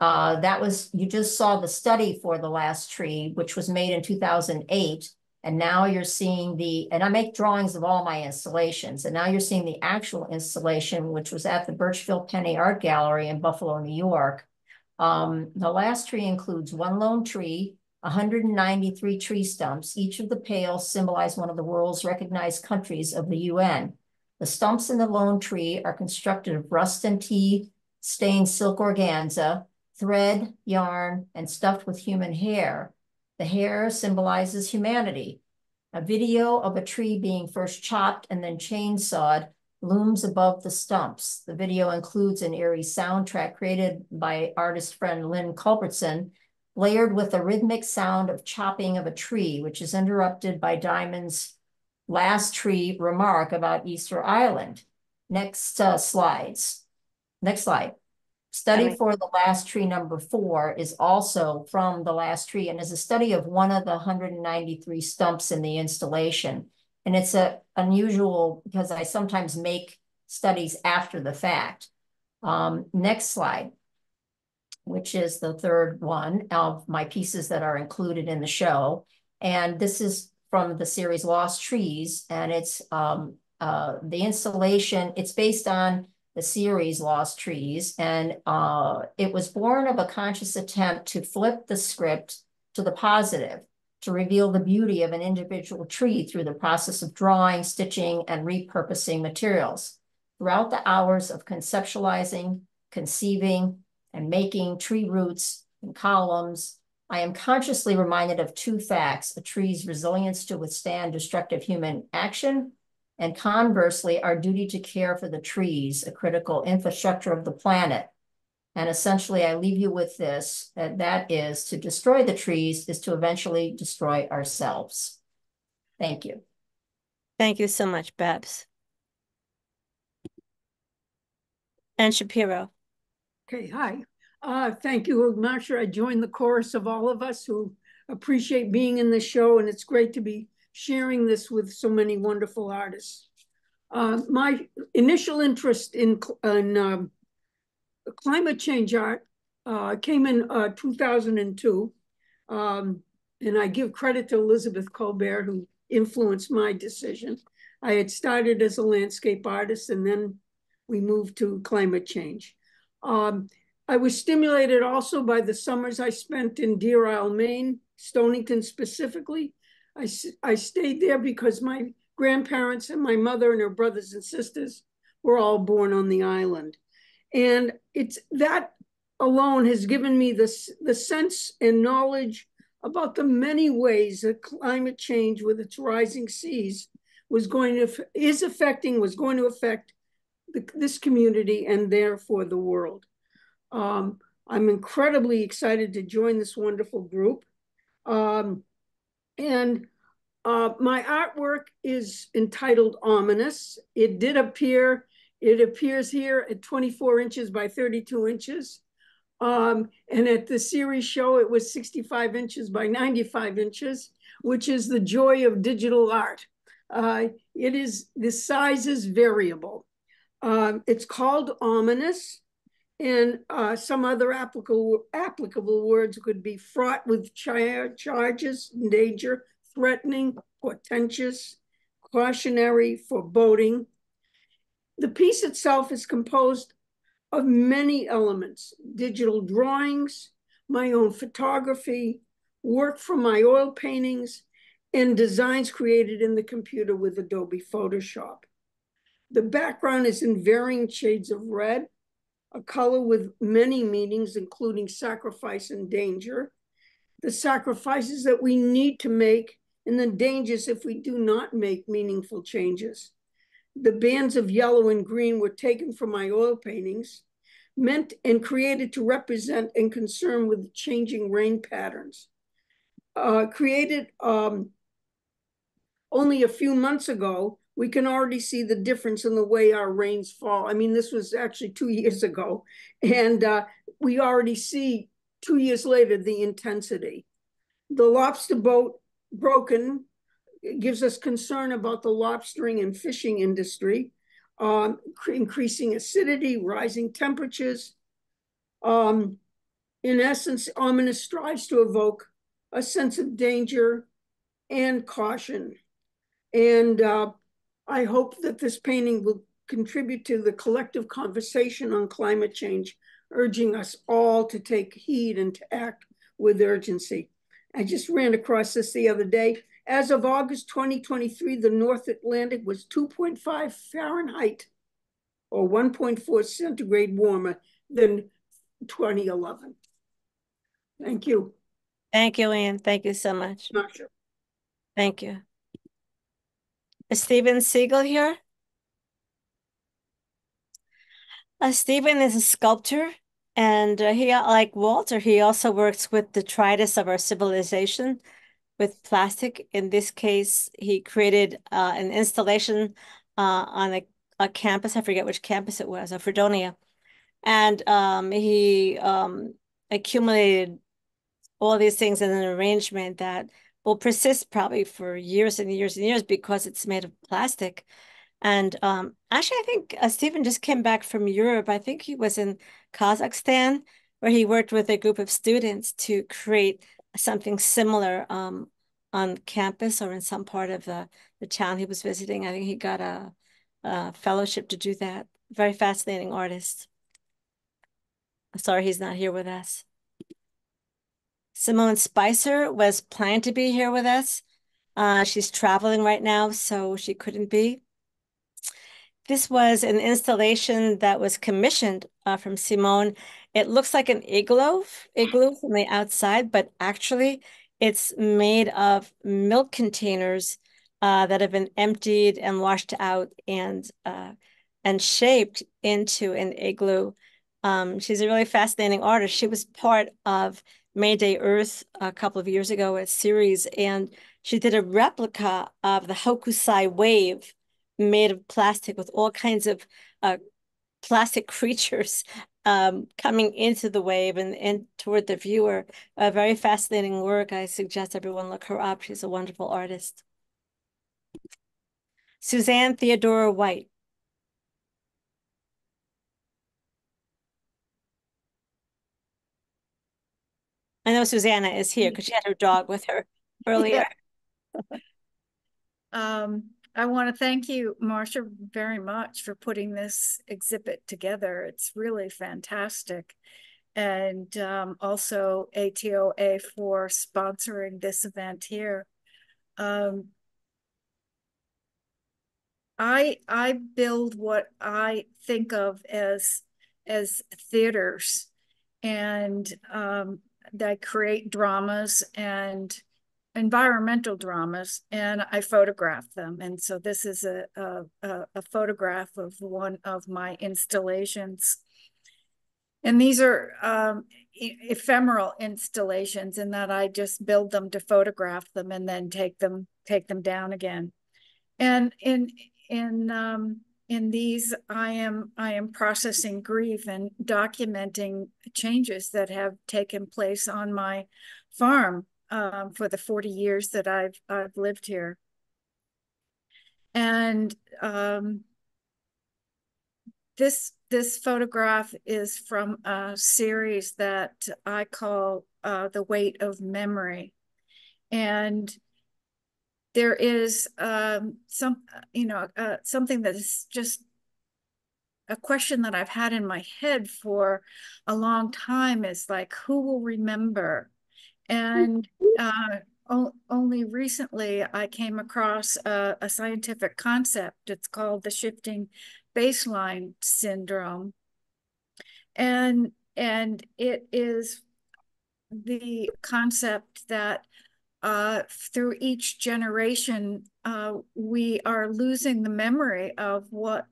You just saw the study for The Last Tree, which was made in 2008. And now you're seeing and I make drawings of all my installations, and now you're seeing the actual installation, which was at the Birchville Penny Art Gallery in Buffalo, New York. The Last Tree includes one lone tree, 193 tree stumps. Each of the pales symbolize one of the world's recognized countries of the UN. The stumps in the lone tree are constructed of rust and tea stained silk organza, thread, yarn, and stuffed with human hair. The hair symbolizes humanity. A video of a tree being first chopped and then chainsawed looms above the stumps. The video includes an eerie soundtrack created by artist friend Lynn Culbertson, layered with a rhythmic sound of chopping of a tree, which is interrupted by Diamond's last tree remark about Easter Island. Next slides. Next slide. Study for the last tree number 4 is also from the last tree and is a study of one of the 193 stumps in the installation. And it's unusual because I sometimes make studies after the fact. Next slide, which is the third one of my pieces that are included in the show. And this is from the series Lost Trees, and it's the installation, it's based on the series Lost Trees, and it was born of a conscious attempt to flip the script to the positive, to reveal the beauty of an individual tree through the process of drawing, stitching, and repurposing materials. Throughout the hours of conceptualizing, conceiving, and making tree roots and columns, I am consciously reminded of 2 facts: a tree's resilience to withstand destructive human action, and conversely, our duty to care for the trees, a critical infrastructure of the planet. And essentially, I leave you with this, that is, to destroy the trees is to eventually destroy ourselves. Thank you. Thank you so much, Babs. And Shapiro. Okay, hi. Thank you, Marcia. I joined the chorus of all of us who appreciate being in the show, and it's great to be sharing this with so many wonderful artists. My initial interest in climate change art came in 2002, and I give credit to Elizabeth Colbert, who influenced my decision. I had started as a landscape artist, and then we moved to climate change. I was stimulated also by the summers I spent in Deer Isle, Maine, Stonington specifically. I stayed there because my grandparents and my mother and her brothers and sisters were all born on the island. And it's that alone has given me the sense and knowledge about the many ways that climate change with its rising seas was going to affect this community and therefore the world. I'm incredibly excited to join this wonderful group. My artwork is entitled Ominous. It appears here at 24 inches by 32 inches. And at the series show, it was 65 inches by 95 inches, which is the joy of digital art. The size is variable. It's called Ominous. And some other applicable words could be fraught with charges, danger, threatening, portentous, cautionary, foreboding. The piece itself is composed of many elements: digital drawings, my own photography, work from my oil paintings, and designs created in the computer with Adobe Photoshop. The background is in varying shades of red, a color with many meanings, including sacrifice and danger, the sacrifices that we need to make, and the dangers if we do not make meaningful changes. The bands of yellow and green were taken from my oil paintings, meant and created to represent and concern with changing rain patterns. Created only a few months ago, we can already see the difference in the way our rains fall. I mean, this was actually 2 years ago, and we already see 2 years later the intensity. The lobster boat broken gives us concern about the lobstering and fishing industry, increasing acidity, rising temperatures. In essence, Ominous strives to evoke a sense of danger and caution. And I hope that this painting will contribute to the collective conversation on climate change, urging us all to take heed and to act with urgency. I just ran across this the other day. As of August 2023, the North Atlantic was 2.5 Fahrenheit or 1.4 centigrade warmer than 2011. Thank you. Thank you, Anne. Thank you so much. Not sure. Thank you. Is Steven Siegel here? Stephen is a sculptor, and he, like Walter, he also works with detritus of our civilization with plastic. In this case, he created an installation on a campus. I forget which campus it was, Fredonia. And he accumulated all these things in an arrangement that will persist probably for years and years and years because it's made of plastic. And actually, I think Stephen just came back from Europe. I think he was in Kazakhstan, where he worked with a group of students to create something similar on campus or in some part of the town he was visiting. I think he got a fellowship to do that. Very fascinating artist. Sorry he's not here with us. Simone Spicer was planned to be here with us. She's traveling right now, so she couldn't be. This was an installation that was commissioned from Simone. It looks like an igloo from the outside, but actually it's made of milk containers that have been emptied and washed out and shaped into an igloo. She's a really fascinating artist. She was part of Mayday Earth a couple of years ago, a series, and she did a replica of the Hokusai wave made of plastic with all kinds of plastic creatures coming into the wave and toward the viewer. A very fascinating work. I suggest everyone look her up. She's a wonderful artist. Suzanne Theodora White. I know Susanna is here because she had her dog with her earlier. I want to thank you, Marcia, very much for putting this exhibit together. It's really fantastic. And also ATOA for sponsoring this event here. I build what I think of as theaters, and that create dramas and environmental dramas, and I photograph them. And so this is a photograph of one of my installations. And these are ephemeral installations in that I just build them to photograph them and then take them down again. And in these, I am processing grief and documenting changes that have taken place on my farm for the 40 years that I've lived here. And this photograph is from a series that I call The Weight of Memory. And there is something that is just a question that I've had in my head for a long time, is like, who will remember? And only recently I came across a scientific concept. It's called the shifting baseline syndrome. And it is the concept that through each generation, we are losing the memory of what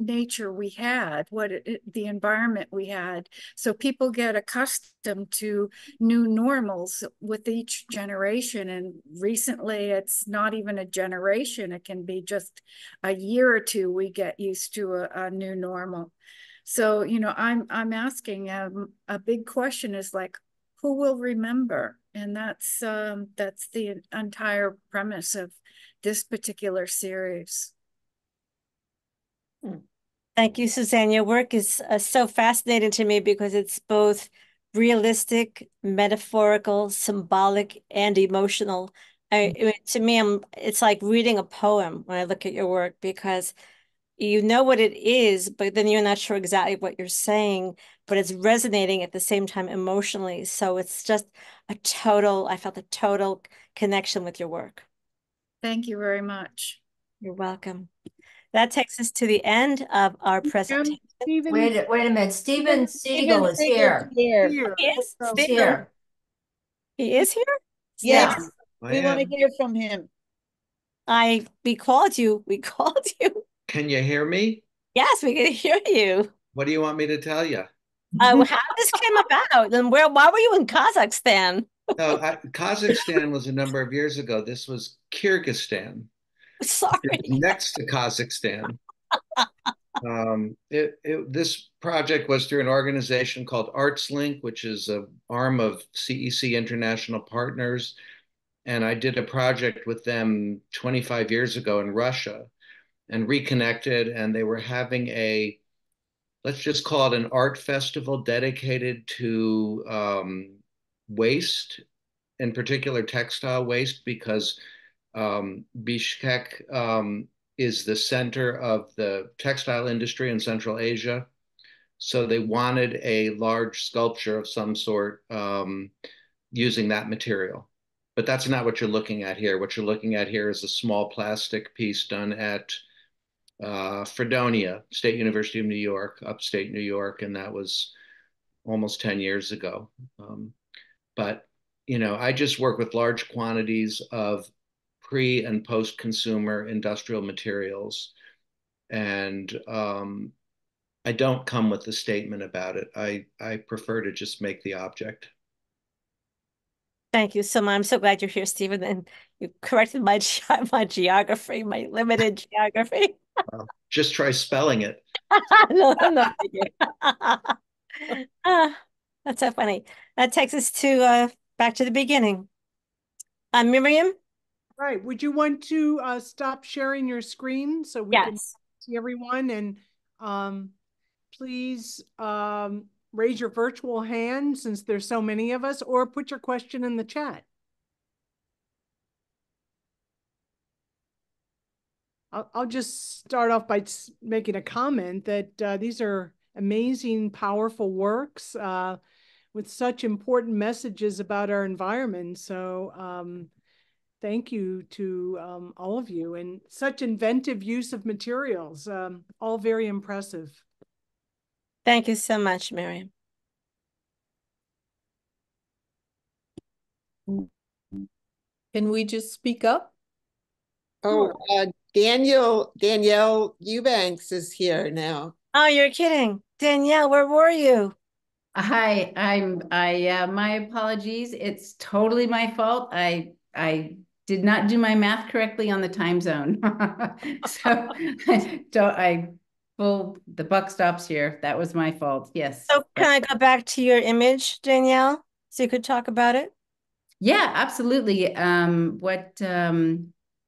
nature we had, the environment we had. So people get accustomed to new normals with each generation. And recently, it's not even a generation. It can be just a year or two we get used to a new normal. So, I'm asking a big question is like, who will remember? And that's the entire premise of this particular series. Thank you, Suzanne. Your work is so fascinating to me because it's both realistic, metaphorical, symbolic, and emotional. To me, it's like reading a poem when I look at your work, because you know what it is, but then you're not sure exactly what you're saying, but it's resonating at the same time emotionally. So it's just I felt a total connection with your work. Thank you very much. You're welcome. That takes us to the end of our presentation. Wait a minute. Stephen Siegel is here. He is? He's here. He is here? Yes. We want to hear from him. We called you. We called you. Can you hear me? Yes, we can hear you. What do you want me to tell you? How this came about, and why were you in Kazakhstan? No, Kazakhstan was a number of years ago. This was Kyrgyzstan. Sorry. Next to Kazakhstan. This project was through an organization called ArtsLink, which is an arm of CEC International Partners. And I did a project with them 25 years ago in Russia and reconnected. And they were having let's just call it an art festival dedicated to waste, in particular textile waste, because Bishkek is the center of the textile industry in Central Asia. So they wanted a large sculpture of some sort using that material. But that's not what you're looking at here. What you're looking at here is a small plastic piece done at Fredonia, State University of New York, upstate New York, and that was almost 10 years ago. But, I just work with large quantities of pre and post-consumer industrial materials. And I don't come with a statement about it. I prefer to just make the object. Thank you so much. I'm so glad you're here, Stephen, and you corrected my geography, my limited geography. Just try spelling it. No, that's so funny. That takes us to back to the beginning. Miriam? Right. Would you want to stop sharing your screen so we can see everyone? And please raise your virtual hand since there's so many of us, or put your question in the chat. I'll just start off by making a comment that these are amazing, powerful works with such important messages about our environment. So thank you to all of you, and such inventive use of materials, all very impressive. Thank you so much, Miriam. Can we just speak up? Oh, Danielle Eubanks is here now. Oh, you're kidding. Danielle, where were you? Hi, my apologies. It's totally my fault. I did not do my math correctly on the time zone. So the buck stops here. That was my fault. Yes. So can I go back to your image, Danielle, so you could talk about it? Yeah, absolutely.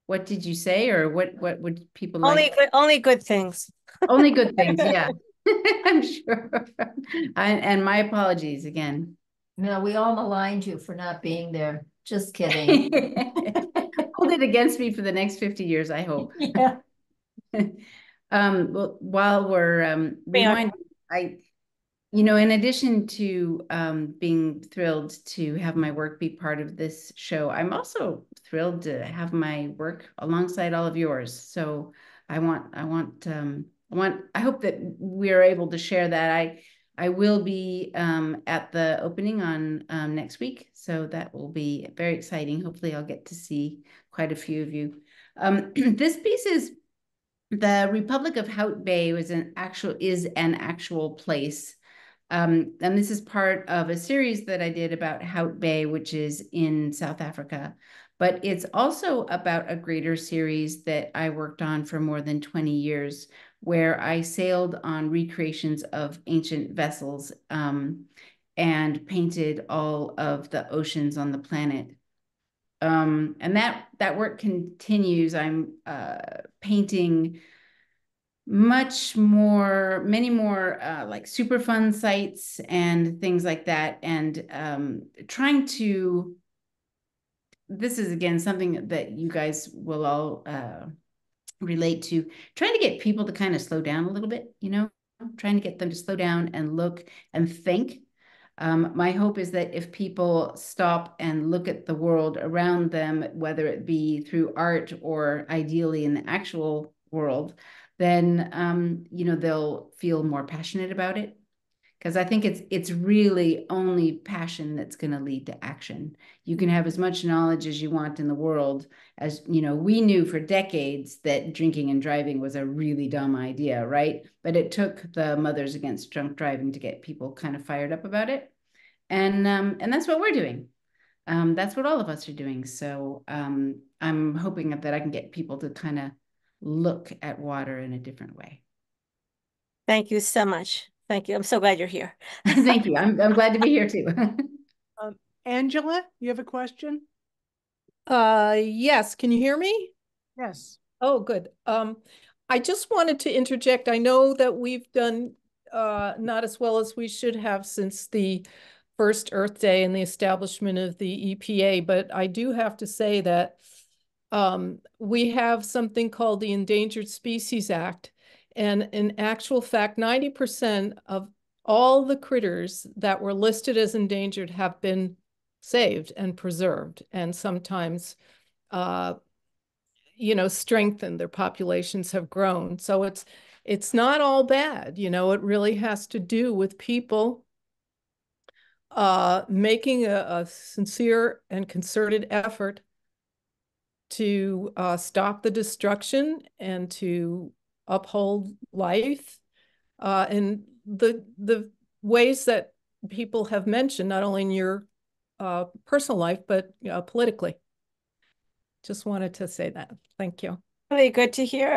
What did you say, or what would people like? Only good things. Only good things, yeah. I'm sure. And my apologies again. No, we all maligned you for not being there. Just kidding. Hold it against me for the next 50 years, I hope. Yeah. Well, while we're reminding, in addition to being thrilled to have my work be part of this show, I'm also thrilled to have my work alongside all of yours. So I hope that we are able to share that. I will be at the opening on next week, so that will be very exciting. Hopefully I'll get to see quite a few of you. This piece is the Republic of Hout Bay is an actual place. And this is part of a series that I did about Hout Bay, which is in South Africa. But it's also about a greater series that I worked on for more than 20 years, where I sailed on recreations of ancient vessels and painted all of the oceans on the planet. And that work continues. I'm painting many more like Superfund sites and things like that, and trying to, this is again something that you guys will all relate to, trying to get people to kind of slow down a little bit, trying to get them to slow down and look and think. My hope is that if people stop and look at the world around them, whether it be through art or ideally in the actual world, then they'll feel more passionate about it. because I think it's really only passion that's going to lead to action. You can have as much knowledge as you want in the world. As you know, we knew for decades that drinking and driving was a really dumb idea, right? But it took the Mothers Against Drunk Driving to get people kind of fired up about it. And that's what we're doing. That's what all of us are doing. So I'm hoping that I can get people to kind of look at water in a different way. Thank you so much. Thank you. I'm so glad you're here. Thank you. I'm glad to be here too. Angela, you have a question? Yes. Can you hear me? Yes. Oh, good. I just wanted to interject. I know that we've done not as well as we should have since the first Earth Day and the establishment of the EPA, but I do have to say that we have something called the Endangered Species Act. And in actual fact, 90% of all the critters that were listed as endangered have been saved and preserved, and sometimes, you know, strengthened. Their populations have grown. So it's not all bad. You know, it really has to do with people making a sincere and concerted effort to stop the destruction and to uphold life, and the ways that people have mentioned, not only in your personal life, but politically. Just wanted to say that. Thank you. Really good to hear.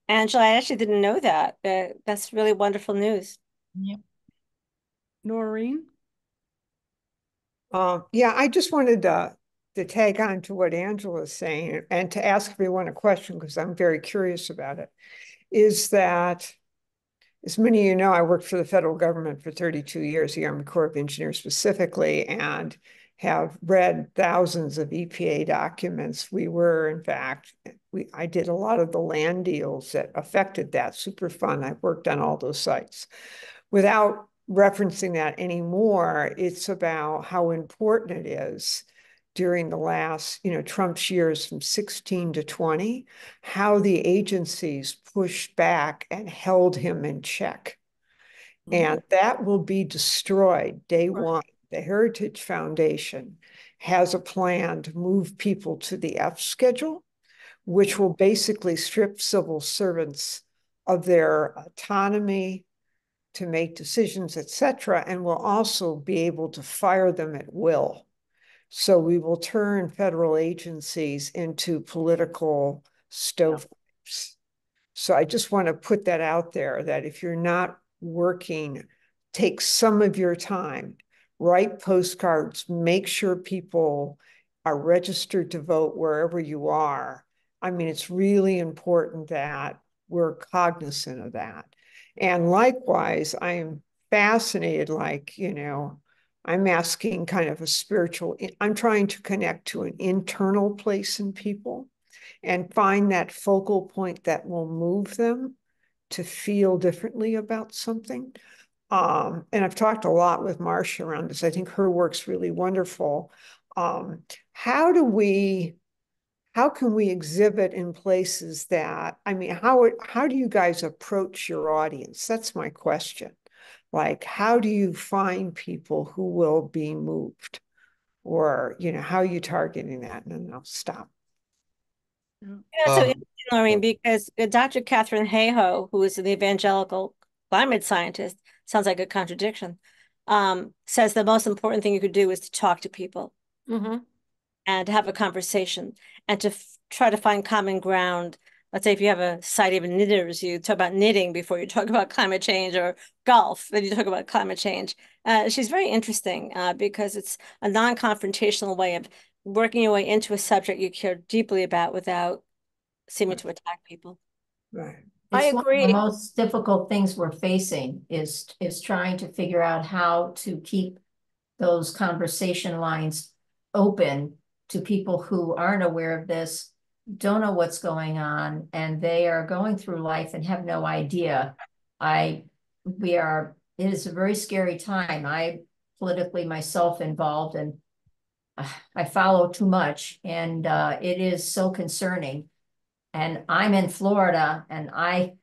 Angela, I actually didn't know that. That's really wonderful news. Yep. Noreen? Yeah, I just wanted to tag on to what Angela is saying and to ask everyone a question, because I'm very curious about it, is that, as many of you know, I worked for the federal government for 32 years, the Army Corps of Engineers specifically, and have read thousands of EPA documents. We were, in fact, I did a lot of the land deals that affected that. Super fun. I've worked on all those sites. Without referencing that anymore, it's about how important it is during the last, you know, Trump's years from 16 to 20, how the agencies pushed back and held him in check. And that will be destroyed day one. The Heritage Foundation has a plan to move people to the F schedule, which will basically strip civil servants of their autonomy to make decisions, etc., and will also be able to fire them at will. So we will turn federal agencies into political stovepipes. So I just want to put that out there, that if you're not working, take some of your time, write postcards, make sure people are registered to vote wherever you are. I mean, it's really important that we're cognizant of that. And likewise, I am fascinated, like, you know, I'm asking kind of a spiritual, I'm trying to connect to an internal place in people and find that focal point that will move them to feel differently about something. And I've talked a lot with Marcia around this. I think her work's really wonderful. How can we exhibit in places that, I mean, how do you guys approach your audience? That's my question. Like, how do you find people who will be moved? Or, you know, how are you targeting that? And then I'll stop. Yeah, so interesting, Noreen, because Dr. Catherine Hayhoe, who is an evangelical climate scientist, sounds like a contradiction, says the most important thing you could do is to talk to people and to have a conversation and to try to find common ground. Let's say if you have a society of knitters, you talk about knitting before you talk about climate change, or golf, then you talk about climate change. She's very interesting because it's a non-confrontational way of working your way into a subject you care deeply about without seeming to attack people. Right. I It's agree. one of the most difficult things we're facing is trying to figure out how to keep those conversation lines open to people who aren't aware of this, don't know what's going on, and they are going through life and have no idea. It is a very scary time. I politically myself involved, and I follow too much, and it is so concerning. And I'm in Florida, and I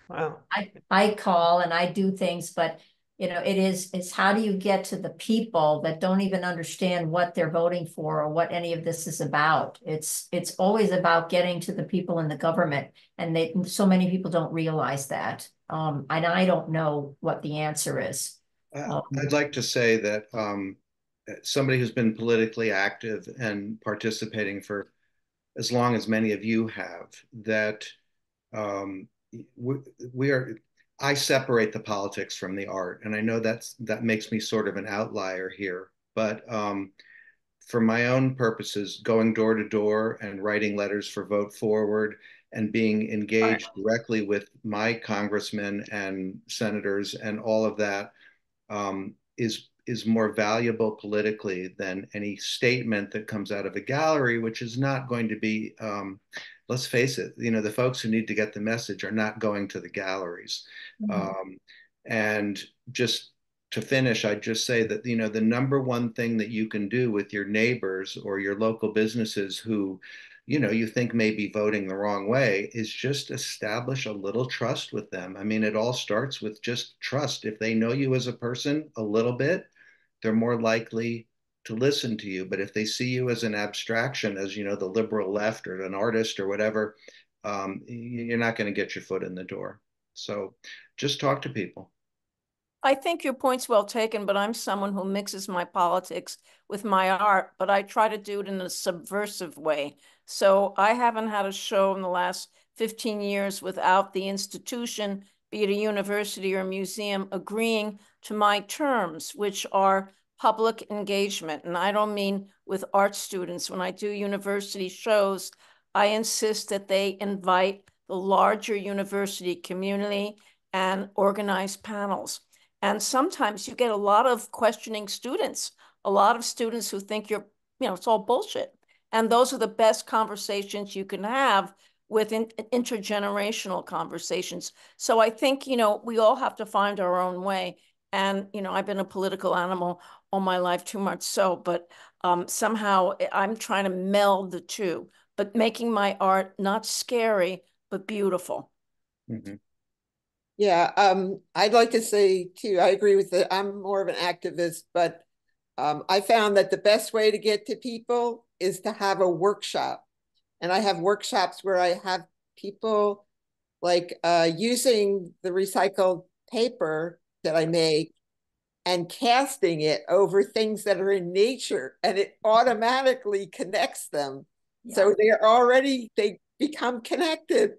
call and I do things, but it's how do you get to the people that don't even understand what they're voting for or what any of this is about. It's always about getting to the people in the government, and so many people don't realize that. And I don't know what the answer is. I'd like to say that somebody who's been politically active and participating for as long as many of you have, that I separate the politics from the art, and I know that makes me sort of an outlier here. But for my own purposes, going door to door and writing letters for Vote Forward and being engaged directly with my congressmen and senators and all of that is more valuable politically than any statement that comes out of a gallery, which is not going to be, let's face it, the folks who need to get the message are not going to the galleries. And just to finish, I'd just say that, the number one thing that you can do with your neighbors or your local businesses who, you think may be voting the wrong way is just establish a little trust with them. I mean, it all starts with just trust. If they know you as a person a little bit, they're more likely to listen to you. But if they see you as an abstraction, as, the liberal left or an artist or whatever, you're not going to get your foot in the door. So just talk to people. I think your point's well taken, but I'm someone who mixes my politics with my art, but I try to do it in a subversive way. So I haven't had a show in the last 15 years without the institution, be it a university or a museum, agreeing to my terms, which are public engagement. And I don't mean with art students. When I do university shows, I insist that they invite the larger university community and organize panels. And sometimes you get a lot of questioning students, a lot of students who think it's all bullshit. And those are the best conversations you can have with intergenerational conversations. So I think, we all have to find our own way. And, I've been a political animal all my life, too much so, but somehow I'm trying to meld the two, but making my art not scary, but beautiful. Mm-hmm. Yeah, I'd like to say too, I agree with it. I'm more of an activist, but I found that the best way to get to people is to have a workshop. And I have workshops where I have people like using the recycled paper that I make and casting it over things that are in nature, and it automatically connects them. Yeah. So they become connected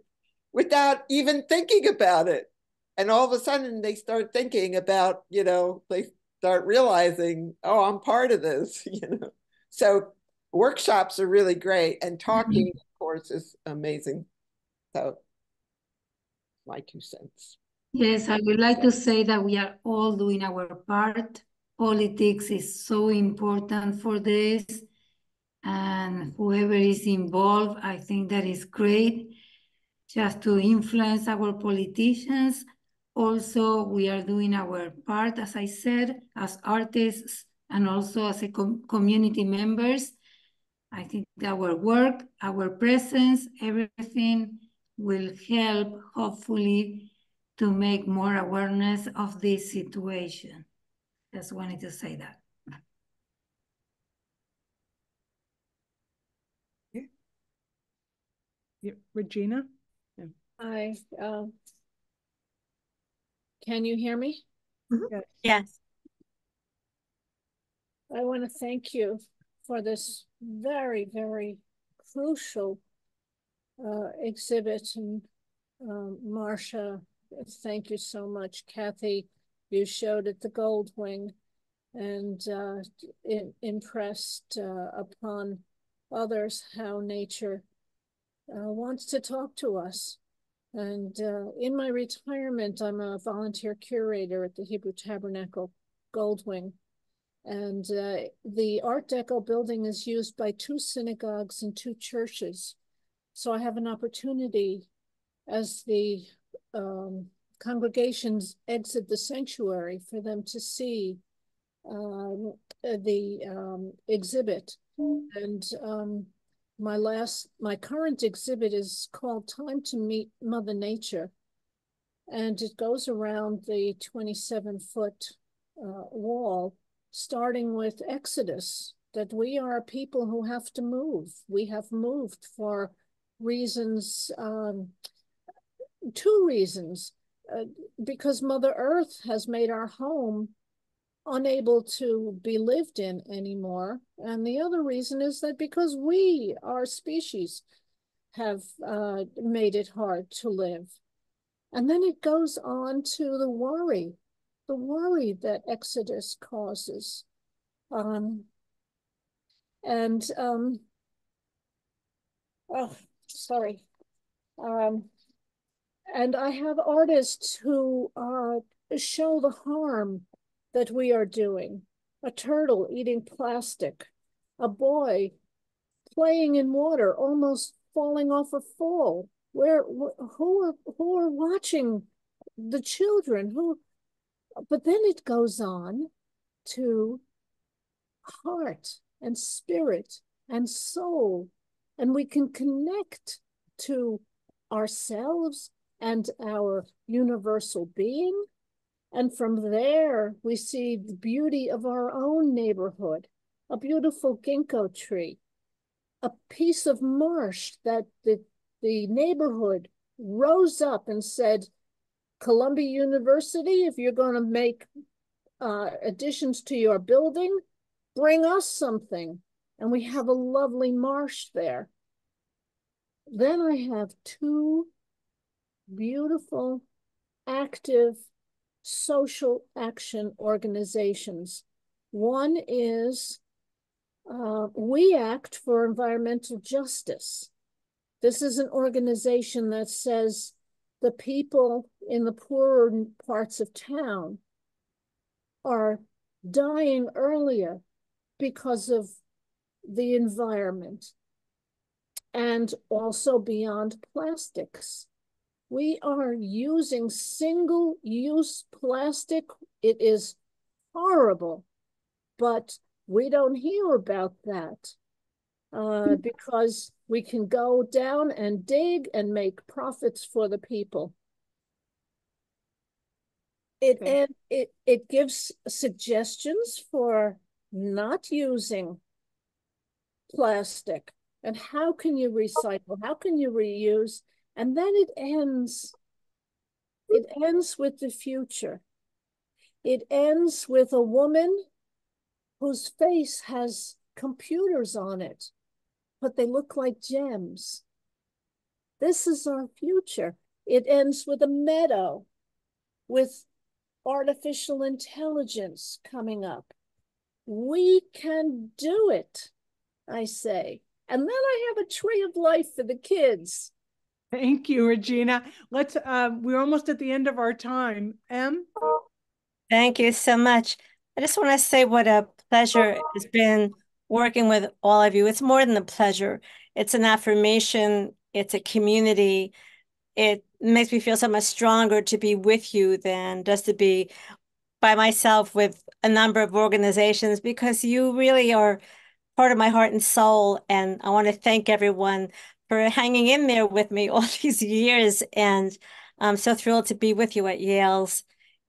without even thinking about it. And all of a sudden they start thinking about, they start realizing, oh, I'm part of this, So workshops are really great. And talking, of course, is amazing. So my 2 cents. Yes, I would like to say that we are all doing our part. Politics is so important for this. And whoever is involved, I think that is great, just to influence our politicians. Also, we are doing our part, as I said, as artists and also as a community members. I think our work, our presence, everything will help, hopefully, to make more awareness of this situation. Just wanted to say that. Yeah. Regina? Yeah. Hi. Can you hear me? Mm-hmm. Yes. I want to thank you for this very, very crucial exhibit. And Marcia, thank you so much. Kathy, you showed at the Gold Wing and impressed upon others how nature wants to talk to us. And in my retirement, I'm a volunteer curator at the Hebrew Tabernacle Gold Wing. And the Art Deco building is used by 2 synagogues and 2 churches. So I have an opportunity as the congregations exit the sanctuary for them to see the exhibit. And my current exhibit is called Time to Meet Mother Nature. And it goes around the 27-foot wall, starting with Exodus, that we are people who have to move. We have moved for reasons, two reasons, because Mother Earth has made our home unable to be lived in anymore. And the other reason is that because we, our species, have made it hard to live. And then it goes on to the worry that Exodus causes. Oh, sorry. And I have artists who show the harm that we are doing. A turtle eating plastic, a boy playing in water, almost falling off a fall. Who are watching the children? But then it goes on to heart and spirit and soul, and we can connect to ourselves and our universal being. And from there, we see the beauty of our own neighborhood, a beautiful ginkgo tree, a piece of marsh that the neighborhood rose up and said, Columbia University, if you're going to make additions to your building, bring us something. And we have a lovely marsh there. Then I have two beautiful, active social action organizations. One is We Act for Environmental Justice. This is an organization that says the people in the poorer parts of town are dying earlier because of the environment and also beyond plastics. We are using single-use plastic. It is horrible, but we don't hear about that because we can go down and dig and make profits for the people. It gives suggestions for not using plastic and how can you recycle, how can you reuse, and then it ends with the future. It ends with a woman whose face has computers on it, but they look like gems. This is our future. It ends with a meadow with artificial intelligence coming up. We can do it, I say. And then I have a tree of life for the kids. Thank you, Regina. We're almost at the end of our time. Em? Thank you so much. I just want to say what a pleasure it's been working with all of you. It's more than a pleasure. It's an affirmation. It's a community. It makes me feel so much stronger to be with you than just to be by myself with a number of organizations, because you really are part of my heart and soul. And I want to thank everyone for hanging in there with me all these years. And I'm so thrilled to be with you at Yale's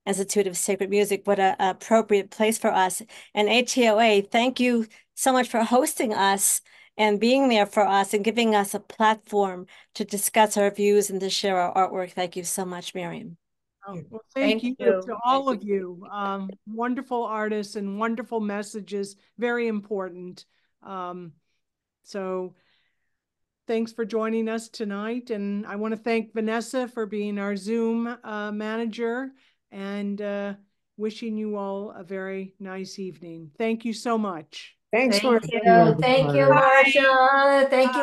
Institute of Sacred Music. What an appropriate place for us. And ATOA, thank you so much for hosting us and being there for us and giving us a platform to discuss our views and to share our artwork. Thank you so much, Miriam. Oh, well, thank you to all of you. Wonderful artists and wonderful messages, very important. So thanks for joining us tonight. And I want to thank Vanessa for being our Zoom manager, and wishing you all a very nice evening. Thank you so much. Thanks, Thank you. Thank you, Marcia. Thank you,